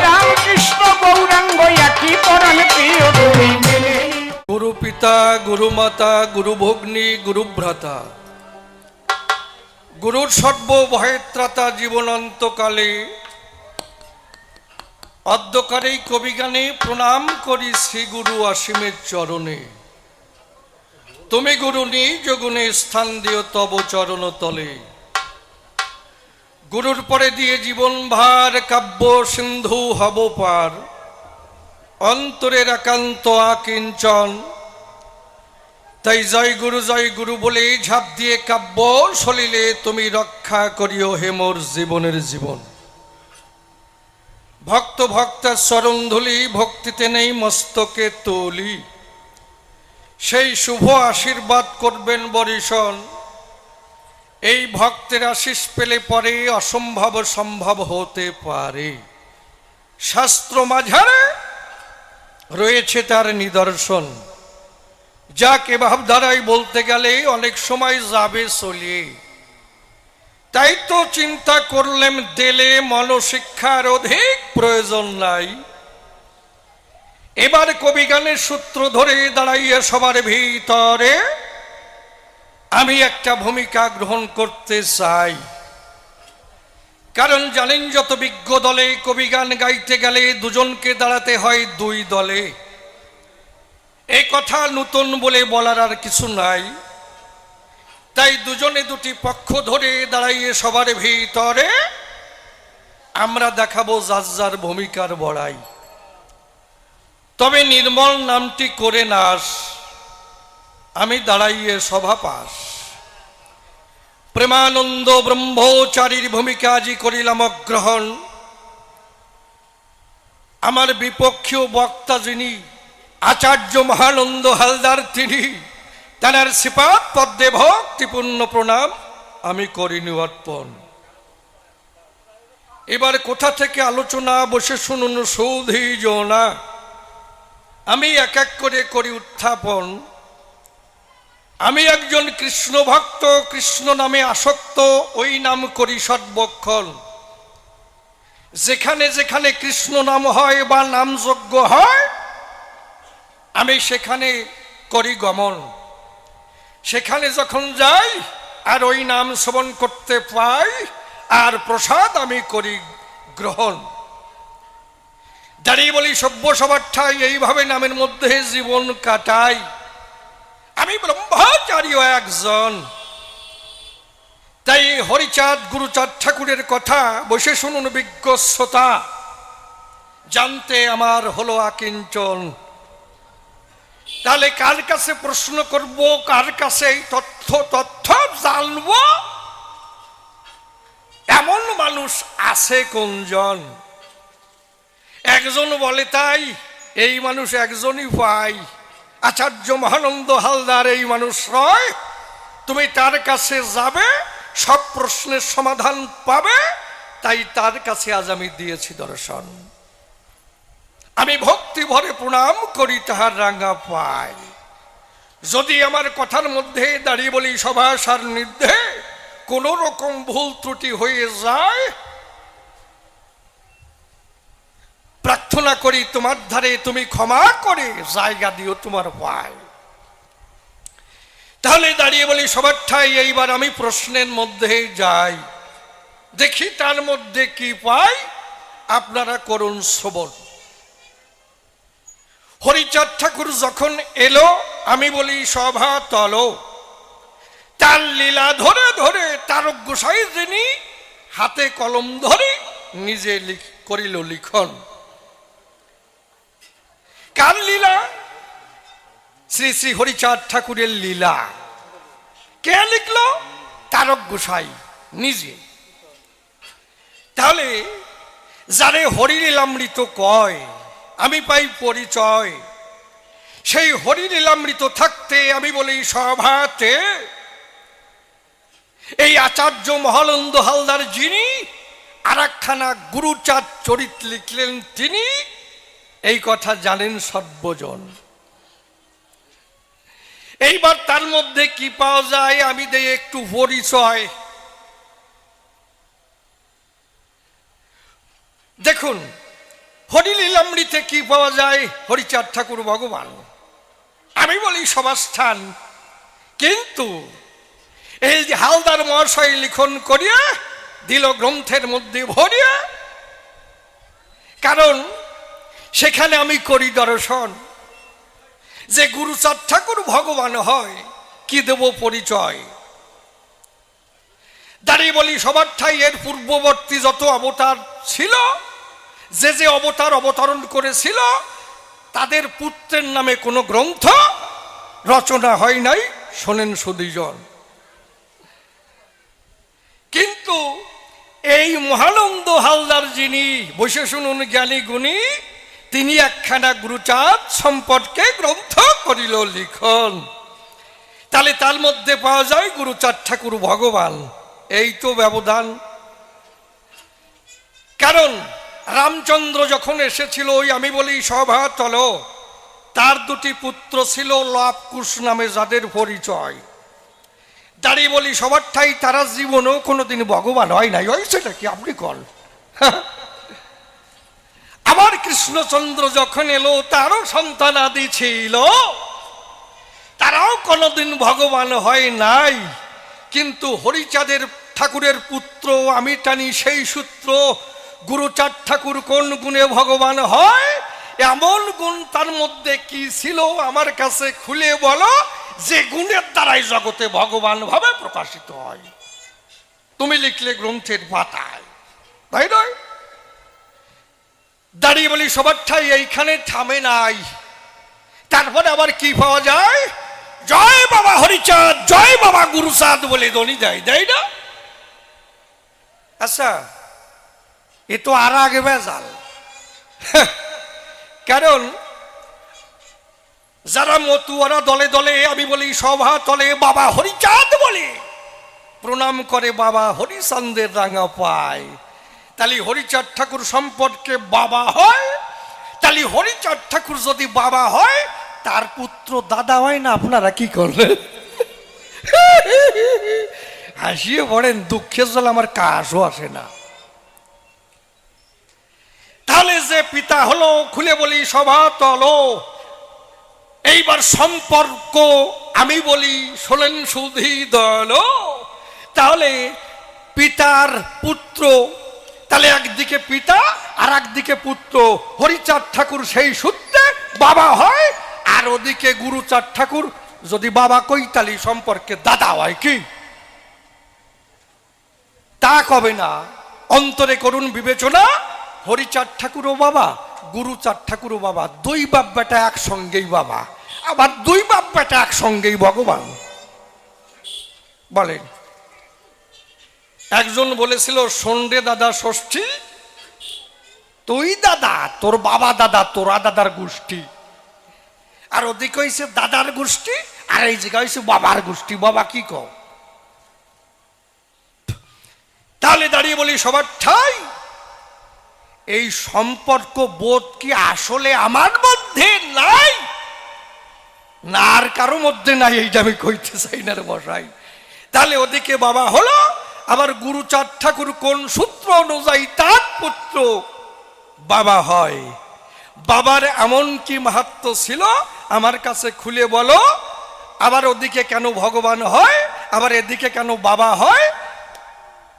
রামকৃষ্ণ গৌরাঙ্গ একই পরাণ প্রিয়, তুমি মেনে নিও। গুরু পিতা, গুরু মাতা, গুরু ভগ্নী, গুরু ভ্রাতা, গুরুর সর্বভয়ত্রাতা জীবনান্তকালে অদ্যকারেই কবিগানে প্রণাম করি শ্রী গুরু অসীমের চরণে। তুমি গুরু নিজ গুণে স্থান দিও তব চরণ তলে। গুরুর পরে দিয়ে জীবন ভার কাব্য সিন্ধু হব পার। অন্তরের একান্ত আকিঞ্চন, তাই জয় গুরু বলে ঝাঁপ দিয়ে কাব্য সলিলে তুমি রক্ষা করিও হে মোর জীবনের জীবন। ভক্ত ভক্তার চরণধুলি ভক্তিতে নেই মস্তকে তুলি। সেই শুভ আশীর্বাদ করবেন বরিশন। এই ভক্তের আশিস পেলে পরে অসম্ভব সম্ভব হতে পারে। শাস্ত্র মাঝারে রয়েছে তার নিদর্শন, যাকে ভাব দ্বারাই বলতে গেলে অনেক সময় যাবে চলিয়ে। তাই তো চিন্তা করলেম দিলে মনশিক্ষার অধিক প্রয়োজন নাই। এবার কবিগানের সূত্র ধরে দাঁড়াইয়া সবার ভিতরে আমি একটা ভূমিকা গ্রহণ করতে চাই। কারণ জানেন, যত বিজ্ঞ দলে কবিগান গাইতে গেলে দুজনকে দাঁড়াতে হয় দুই দলে। এই কথা নতুন বলে বলার আর কিছু নাই। তাই দুজনে দুটি পক্ষ ধরে দাঁড়াইয়ে সবার ভিতরে আমরা দেখাবো যার যার ভূমিকার বড়াই। তবে নির্মল নামটি করে নাশ, আমি দাঁড়াইয়ে সভা পাশ। প্রেমানন্দ ব্রহ্মচারীর ভূমিকা আজি করিলাম অগ্রহণ। আমার বিপক্ষীয় বক্তা যিনি আচার্য মহানন্দ হালদার, তিনি তার শ্রীপাদ পদ্মে ভক্তিপূর্ণ প্রণাম আমি করিনি অর্পণ। এবার কোথা থেকে আলোচনা বসে শুনুন সৌধি জোনা। আমি এক এক করে করি উত্থাপন। আমি একজন কৃষ্ণ ভক্ত, কৃষ্ণ নামে আসক্ত, ওই নাম করি সর্বক্ষণ। যেখানে যেখানে কৃষ্ণ নাম হয় বা নামযজ্ঞ হয়, আমি সেখানে করি গমন। সেখানে যখন যাই আর ওই নাম শ্রবণ করতে পাই, আর প্রসাদ আমি করি গ্রহণ। দাঁড়িয়ে বলি সভ্য সবার ঠাই, এইভাবে নামের মধ্যে জীবন কাটাই। আমি ব্রহ্মচারী একজন। তাই হরিচাঁদ গুরুচাঁদ ঠাকুরের কথা বসে শুনুন বিজ্ঞ শ্রোতা। জানতে আমার হলো আকিঞ্চন। তাহলে কার কাছে প্রশ্ন করব, কার কাছে এই তথ্য জানব? এমন মানুষ আছে কোনজন? একজন বলে তাই, এই মানুষ একজনই পাই, আচার্য মহানন্দ হালদার এই মানুষ নয়। তুমি তার কাছে যাবে, সব প্রশ্নের সমাধান পাবে। তাই তার কাছে আজ আমি দিয়েছি দর্শন। আমি ভক্তি ভরে প্রণাম করি তাহার রাঙা পায়। যদি আমার কথার মধ্যে দাঁড়িয়ে বলি সভা সান্নিধ্যে কোন রকম ভুল ত্রুটি হয়ে যায়, প্রার্থনা করি তোমার ধারে তুমি ক্ষমা করে জায়গা দিও তোমার পায়। তাহলে দাঁড়িয়ে বলি সবার ঠাই, এইবার আমি প্রশ্নের মধ্যে যাই, দেখি তার মধ্যে কি পাই। আপনারা করুন শ্রবণ। হরিচাঁদ ঠাকুর যখন এলো, আমি বলি সভা তলো। তার লীলা ধরে ধরে তারক গোসাই যিনি হাতে কলম ধরে নিজে করিল লিখন। কার লীলা? শ্রী শ্রী হরিচাঁদ ঠাকুরের লীলা। কে লিখল? তারক গোসাই নিজে। তাহলে যারে হরিলীলামৃত কয়, আমি পাই পরিচয়। সেই হরিলীলামৃত থাকতে আমি বলি সভাতে এই আচার্য মহানন্দ হালদার যিনি আর একখানা গুরুচাঁদ চরিত লিখলেন, তিনি এই কথা জানেন সর্বজন। এইবার তার মধ্যে কি পাওয়া যায় আমি দেই একটু পরিচয়। দেখুন হরিলীলামৃতে কি পাওয়া যায়? হরিচাঁদ ঠাকুর ভগবান, আমি বলি সভাস্থান। কিন্তু এই যে হালদার মহাশয় লিখন করিয়া দিল গ্রন্থের মধ্যে ভরিয়া, কারণ সেখানে আমি করি দর্শন যে গুরুচাঁদ ঠাকুর ভগবান হয়, কি দেব পরিচয়। দাঁড়িয়ে বলি সবার ঠাই এর পূর্ববর্তী যত অবতার ছিল, যে যে অবতার অবতরণ করেছিল, তাদের পুত্রের নামে কোনো গ্রন্থ রচনা হয় নাই, শোনেন সুধীজন। কিন্তু এই মহানন্দ হালদার যিনি, বসে শুনুন জ্ঞানী গুণী, তিনি একখানা গুরুচাঁদ সম্পর্কে গ্রন্থ করিল লিখন। তাহলে তার মধ্যে পাওয়া যায় গুরুচাঁদ ঠাকুর ভগবান। এই তো ব্যবধান। কারণ রামচন্দ্র যখন এসেছিল ওই আমি বলি সভাতল, তার দুটি পুত্র ছিল লব কুশ নামে, যাদের পরিচয় দাঁড়িয়ে বলি সবার ঠাই তারা জীবনেও কোনোদিন ভগবান হয় নাই। হয়েছে নাকি আপনি কল? আবার কৃষ্ণচন্দ্র যখন এলো, তারও সন্তান আদি ছিল, তারাও কোনোদিন ভগবান হয় নাই। কিন্তু হরিচাঁদের ঠাকুরের পুত্র আমি টানি সেই সূত্র, গুরুচাঁদ ঠাকুর কোন গুণে ভগবান হয়, এমন গুণ তার মধ্যে কি ছিল আমার কাছে খুলে বলো, যে গুণের দ্বারাই জগতে ভগবান ভাবে প্রকাশিত হয়। তুমি লিখলে গ্রন্থের পাতায়, তাই নয়? দাঁড়িয়ে বলি সবার ঠাই এইখানে থামে নাই। তারপরে আবার কি পাওয়া যায়? জয় বাবা হরিচাঁদ, জয় বাবা গুরুচাঁদ বলে ধ্বনি দেয়, দেয় না? আচ্ছা, এ তো আর আগে ভেজাল। কারণ যারা মতুয়ারা দলে দলে আমি বলি সভা তলে বাবা হরিচাঁদ বলে প্রণাম করে বাবা হরিচাঁদের রাঙা পায়, তাহলে হরিচাঁদ ঠাকুর সম্পর্কে বাবা হয়। তাহলে হরিচাঁদ ঠাকুর যদি বাবা হয়, তার পুত্র দাদা হয় না? আপনারা কি করলেন? হাসিয়ে পড়েন, দুঃখের জল আমার কাশও আসে না। তাহলে যে পিতা হলো, খুলে বলি সভা তলো, এইবার সম্পর্ক আমি বলি শোনেন সুধী দল। তাহলে পিতার পুত্র, তাহলে একদিকে পিতা আর একদিকে পুত্র, হরিচাঁদ ঠাকুর সেই সূত্রে বাবা হয়, আর ওদিকে গুরুচাঁদ ঠাকুর যদি বাবা কৈতালি সম্পর্কে দাদা হয়। কি তা কবে না? অন্তরে করুন বিবেচনা। হরিচাঁদ ঠাকুরও বাবা, গুরুচাঁদ ঠাকুরও বাবা, দুই বাপ বেটা একসঙ্গেই বাবা, আবার দুই বাপ বেটা একসঙ্গেই ভগবান। বলেন, একজন বলেছিল সন্ডে দাদা ষষ্ঠী, তুই দাদা, তোর বাবা দাদা, তোরা দাদার গোষ্ঠী। আর ওদিকে হয়েছে দাদার গোষ্ঠী, আর এই জায়গা হয়েছে বাবার গোষ্ঠী। বাবা কি কও? তাহলে দাঁড়িয়ে বলি সবার ঠাই এই সম্পর্ক বোধ কি আসলে আমার মধ্যে নাই? না, আর কারো মধ্যে নাই, এইটা আমি কইতে চাই না রে মশাই। তাহলে ওদিকে বাবা হলো, আবার গুরুচাঁদ ঠাকুর কোন সূত্র অনুযায়ী তার পুত্র বাবা হয়। বাবার এমন কি মাহাত্ম্য ছিল আমার কাছে খুলে বলো। আবার ওদিকে কেন ভগবান হয়, আবার এদিকে কেন বাবা হয়,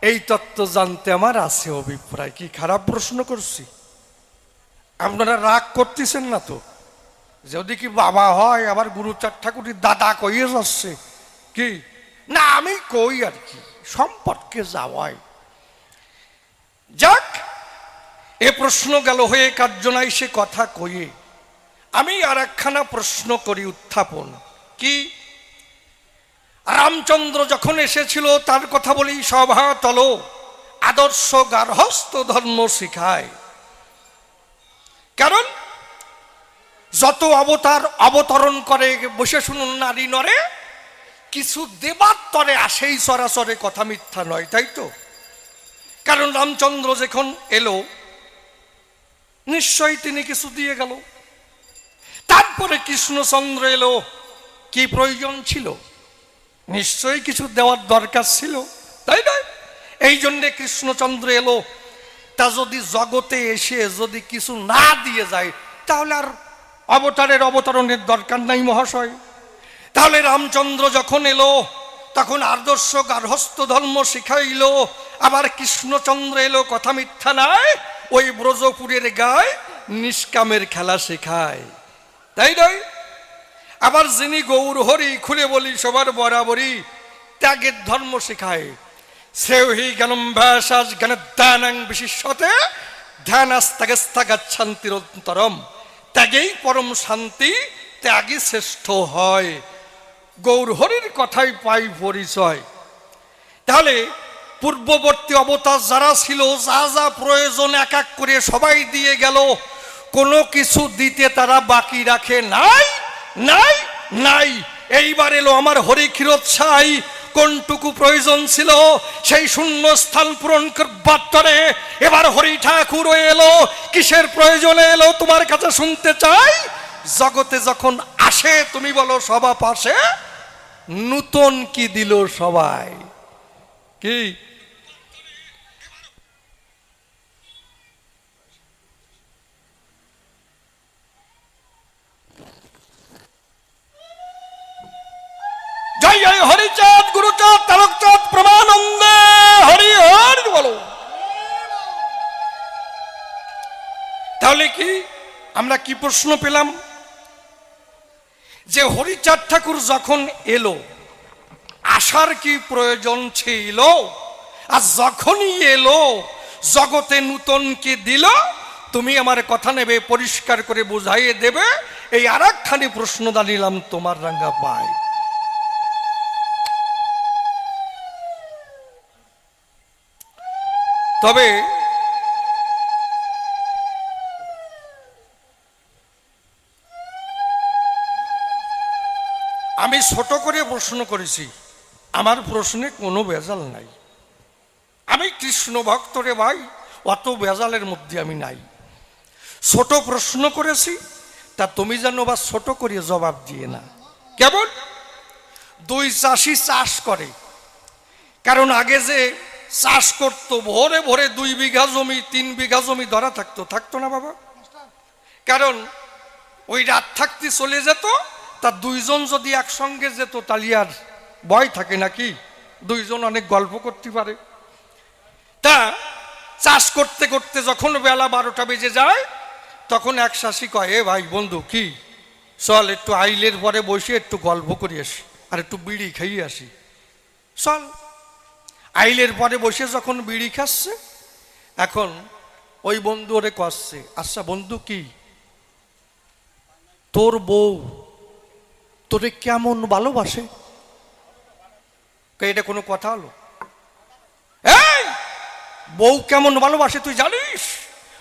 এই তত্ত্ব জানতে আমার আছে অভিপ্রায়। কি খারাপ প্রশ্ন করছি? আপনারা রাগ করতেছেন না তো? যদি কি বাবা হয়, আবার গুরুচাঁদ ঠাকুরের দাদা কইয়ে যাচ্ছে কি না? আমি কই আর কি, সম্পর্কে যাওয়াই যাক। এ প্রশ্ন গেল হয়ে, কার্যনাই সে কথা কইয়ে আমি আর একখানা প্রশ্ন করি উত্থাপন। কি? রামচন্দ্র যখন এসেছিল তার কথা বলি সভা তল, আদর্শ গার্হস্থ ধর্ম শিখায়। কারণ যত অবতার অবতরণ করে, বসে শুনুন নারী নরে, কিছু দেবার তরে আসেই সরাসরি, কথা মিথ্যা নয়, তাই তো? কারণ রামচন্দ্র যখন এলো নিশ্চয়ই তিনি কিছু দিয়ে গেল। তারপরে কৃষ্ণচন্দ্র এলো, কি প্রয়োজন ছিল? নিশ্চয়ই কিছু দেওয়ার দরকার ছিল, তাই নয়? এই জন্যে কৃষ্ণচন্দ্র এলো। তা যদি জগতে এসে যদি কিছু না দিয়ে যায়, তাহলে আর অবতরণের দরকার নাই মহাশয়। তাহলে রামচন্দ্র যখন এলো তখন আদর্শ গার্হস্থ ধর্ম শিখাইল। আবার কৃষ্ণচন্দ্র এলো, কথা মিথ্যা নয়, ওই ব্রজপুরের গায় নিষ্কামের খেলা শেখায়, তাই নয়? আবার যিনি গৌর হরি, খুলে বলি সবার বরাবরই, ত্যাগের ধর্ম শেখায়। শ্রেয়হি জ্ঞানম ভ্যাসাস জ্ঞানদানাং বিশিষ্যতে ধ্যানাস্তাগস্তা গচ্ছান্তিরন্তরম। ত্যাগেই পরম শান্তি, ত্যাগই শ্রেষ্ঠ হয়। গৌর হরির কথাই পাই পরিচয়। তাহলে পূর্ববর্তী অবতার যারা ছিল, যা যা প্রয়োজন এক এক করে সবাই দিয়ে গেল, কোনো কিছু দিতে তারা বাকি রাখে নাই, নাই, নাই। এইবার এলো আমার হরি ক্ষীরোৎসাই। কোনটুকু প্রয়োজন ছিল সেই শূন্য স্থান পূরণ করবারে এবার হরি ঠাকুর এলো। কিসের প্রয়োজনে এলো তোমার কাছে শুনতে চাই। জগতে যখন আসে তুমি বলো সবা পাশে, নূতন কি দিল সবাই? কি জয় জয় হরিচাঁদ, গুরুচাঁদ, তারকচাঁদ, প্রমানন্দে হরি হরি বলো। তাহলে কি আমরা কি প্রশ্ন পেলাম? যে হরিচাঁদ ঠাকুর যখন এলো, আসার কি প্রয়োজন ছিল? আর যখনই এলো, জগতে নূতন কি দিল? তুমি আমার কথা নেবে, পরিষ্কার করে বুঝাইয়ে দেবে। এই আর একখানি প্রশ্ন দাঁড়িলাম তোমার রাঙ্গা পায়। তবে আমি ছোট করে প্রশ্ন করেছি, আমার প্রশ্নে কোনো ভেজাল নাই। আমি কৃষ্ণ ভক্ত রে ভাই, অত ভেজালের মধ্যে আমি নাই। ছোট প্রশ্ন করেছি, তা তুমি জানো বা ছোট করে জবাব দিয়ে না। কেমন? দুই চাষি চাষ করে, কারণ আগে যে চাষ করতো ভোরে ভোরে 2 বিঘা জমি 3 বিঘা জমি ধরা থাকতো না বাবা? কারণ ওই রাত থাকতে চলে যেত, তা দুইজন যদি একসঙ্গে যেত তাহলে আর ভয় থাকে নাকি? দুইজন অনেক গল্প করতে পারে। তা চাষ করতে করতে যখন বেলা 12টা বেজে যায়, তখন এক চাষি কয়, এ ভাই বন্ধু, কি চল একটু আইলের পরে বসে একটু গল্প করে আসি, আর একটু বিড়ি খাইয়ে আসি। চল। আইলের পরে বসে যখন বিড়ি খাচ্ছে, এখন ওই বন্ধু ওরে কষছে, আচ্ছা বন্ধু, কি তোর বউ তোরে কেমন ভালোবাসে? এটা কোনো কথা হলো? এই বউ কেমন ভালোবাসে তুই জানিস?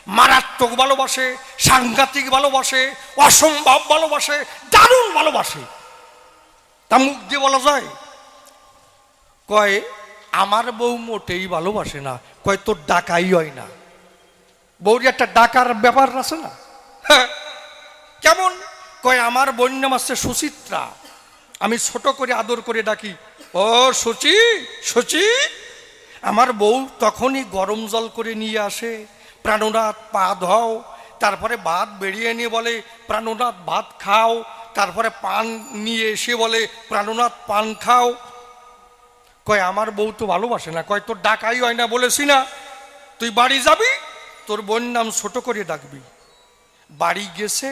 মারাত্মক ভালোবাসে, সাংঘাতিক ভালোবাসে, অসম্ভব ভালোবাসে, দারুণ ভালোবাসে। তা মুখ দিয়ে বলা যায়? কয় আমার বউ মোটেই ভালোবাসে না। কয় তোর ডাকাই হয় না। বউর একটা ডাকার ব্যাপার আছে না? হ্যাঁ। কেমন? কয় আমার বোন নাম আছে সুচিত্রা, আমি ছোট করে আদর করে ডাকি, ও সুচি, সুচি। আমার বউ তখনই গরম জল করে নিয়ে আসে, প্রাণনাথ পা ধও, তারপরে ভাত বেরিয়ে নিয়ে বলে প্রাণনাথ ভাত খাও, তারপরে পান নিয়ে এসে বলে প্রাণনাথ পান খাও। কয় আমার বউ তো ভালোবাসে না। কয় তোর ডাকাই হয় না বলেছি না? তুই বাড়ি যাবি, তোর বোন নাম ছোট করে ডাকবি। বাড়ি গেছে,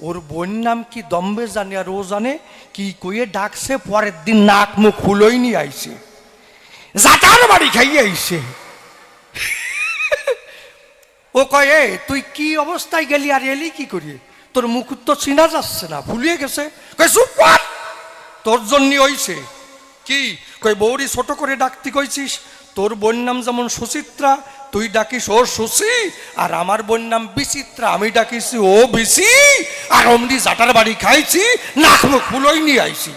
ওর বোন নাম কি দম্বে জানে, আর ও জানে কি কইয়ে ডাকছে। পরের দিন নাক মুখ ফুলোই নিয়ে আইছে, জাটার বাড়ি খাইয়ে আইছে। ও কয়, এ তুই কি অবস্থায় গেলি আর এলি কি করি? তোর মুখ তো চিনা যাচ্ছে না, ভুলিয়ে গেছে। কয় চুপ কর, তোর জন্য হইছে। কি? কই বৌরি ছোট করে ডাকতি কইছিস? তোর বোন নাম যেমন সুচিত্রা, তুই ডাকিস ও সুচি, আর আমার বোন নাম বিচিত্রা, আমি ডাকিছি ও বিচি। আর অমনি জাটার বাড়ি খাইছি, নাক মুখ ফুলোই নিয়ে আইছি।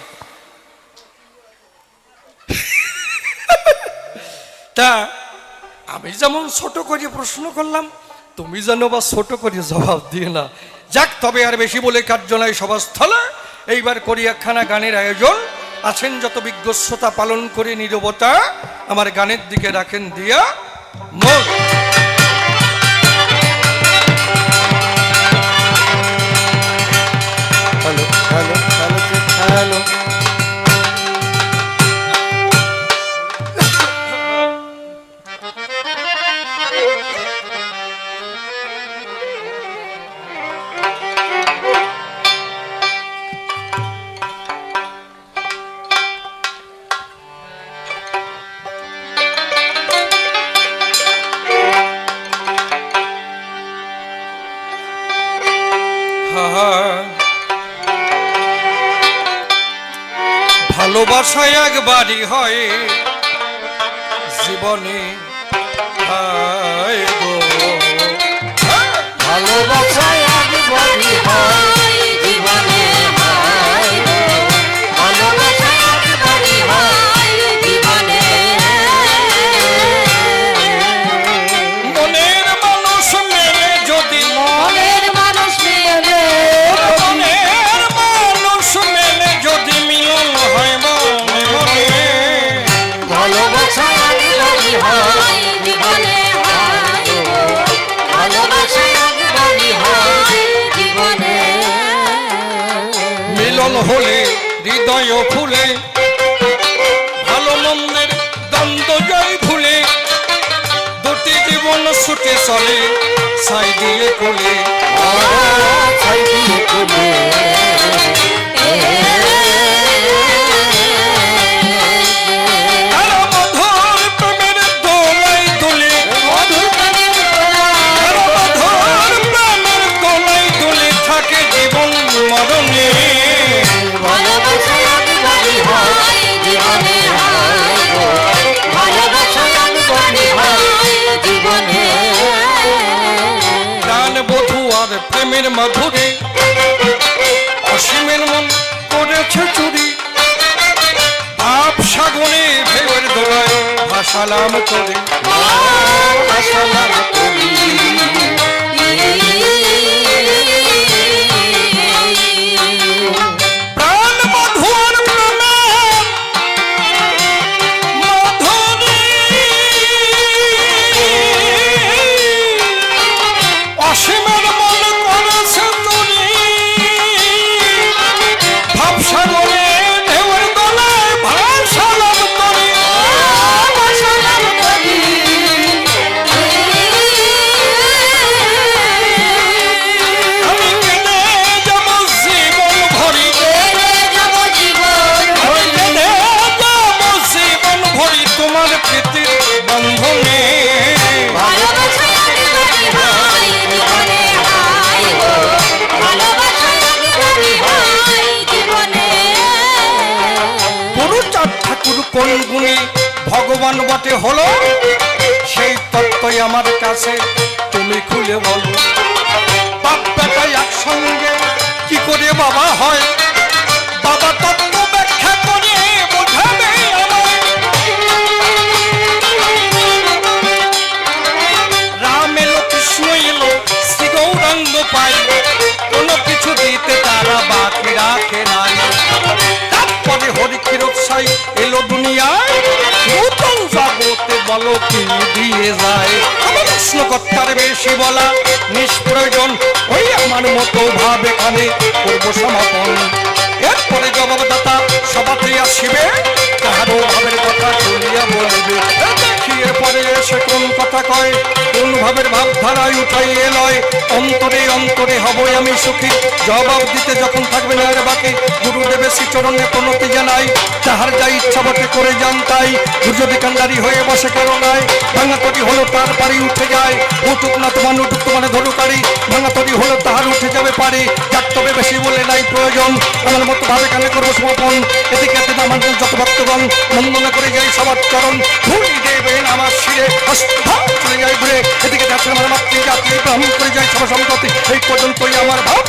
তা আমি যেমন ছোট করে প্রশ্ন করলাম, তুমি যেন বা ছোট করে জবাব দিয়ে না। যাক, তবে আর বেশি বলে কার্য নাই সভাস্থলে। এইবার করি একখানা গানের আয়োজন। আছেন যত বিজ্ঞ শ্রোতা, পালন করে নীরবতা, আমার গানের দিকে রাখেন দিয়া মন। Hello hello hello hello. ভালোবাসা একবারই হয় জীবনে, হায় গো। ভালোবাসা একবারই হয় জীবনে, হায় গো। ভালোবাসা একবারই হয় জীবনে। মনের মানুষ মেলে যদি, মনের মানুষ মেলে, মনের মানুষ মেলে যদি মিলন হয় মনে মনে। ভালোবাসা একবারই হয় জীবনে, হায় গো। ভালোবাসা একবারই হয় জীবনে। মিলন হলে হৃদয় ফুলে, ভালো মন্দের দ্বন্দ্ব জয় ভুলে, দুটি জীবন ছুটে চলে ছাই দিয়ে কোলে। ছাই দিয়ে কোলে। আর মধুর প্রেমের দোলাই দুলে, মধুর প্রেমের দোলায়, আর মধুর প্রেমের দোলাই দুলে থাকে জীবন মরণে। ভালোবাসা একবারই হয় জীবনে, হায় গো। ভালোবাসা একবারই হয় জীবনে। প্রাণ বধূ আর প্রেমের মাধুরী, অসীমের মন করেছে চুরি, ভাব সাগরে ঢেউয়ের দোলায় ভাসালাম করে। ভাসালাম করি। প্রাণ বধূ আর প্রেমের মাধুরী, অসীমের মন করেছে চুরি, ভাব সাগরে ঢেউয়ের দোলায় ভাসালাম করে। ভাসালাম করি। আমি কেঁদে যাব জীবন ভরি, ছেড়ে যাব জীবন আমি কেঁদে যাব জীবন ভরি তোমার প্রীতির বন্ধনে। ভালোবাসা একবারই হয় জীবনে, হায় গো। ভালোবাসা একবারই হয় জীবনে। গুরুচাঁদ ঠাকুর কোন গুণী ভগবান বটে হলো, সেই তত্ত্বই আমার কাছে তুমি খুলে বলো। বাপ বেটা একসঙ্গে কি করে বাবা হয়, বাবা তত্ত্ব ব্যাখ্যা করে বোঝাবে আমায়। রাম এলো কৃষ্ণ এলো শ্রী গৌরাঙ্গ পাই, কোনো কিছু দিতে তারা বাকি রাখে নাই। তারপরে হরি ক্ষীরোৎসাই এলো দুনিয়ায়, নতুন জগতে বলো কি দিয়ে যায়। আমার প্রশ্নকর্তার বেশি বলা নিষ্প্রয়োজন, ওই আমার মতো ভাব এখানে করব সমাপন। এরপরে জবাবদাতা সভাতে আসিবে, কাহারও ভাবের কথা তুলিয়া বলবে। দেখি এরপরে এসে কোন কথা কয়, কোন ভাবের ভাবধারায় উঠাইয়ে লয়। অন্তরে অন্তরে হবই আমি সুখী, জবাব দিতে যখন থাকবে না আর বাকি। গুরুদেবের শ্রীচরণে প্রণতি জানাই, তাহার যা ইচ্ছা বটে করে যান তাই। যদি কান্ডারি হয়ে বসে কারো নাই, ভাঙা তরি হলো তার পারি উঠে যায়। উঠুক না তোমার উঠুক তোমার ধরুকারি, ভাঙা তরি হলো তাহার উঠে যাবে পারি। যার তবে বেশি বলে নাই প্রয়োজন, আমার মতো ভাবে কানে করবো সমাপন। এদিকে এদিকে আমার যত ভক্তগণ বন্দনা করে যাই সবার চরণ, ধুলি দেবেন আমার শিরে আস্থা চলে যায় ঘুরে। এদিকে যাচ্ছে আমার মাতৃ জাতি ব্রাহ্মণ করে যাই সভা সম্পত্তি, এই পর্যন্তই আমার ভাব।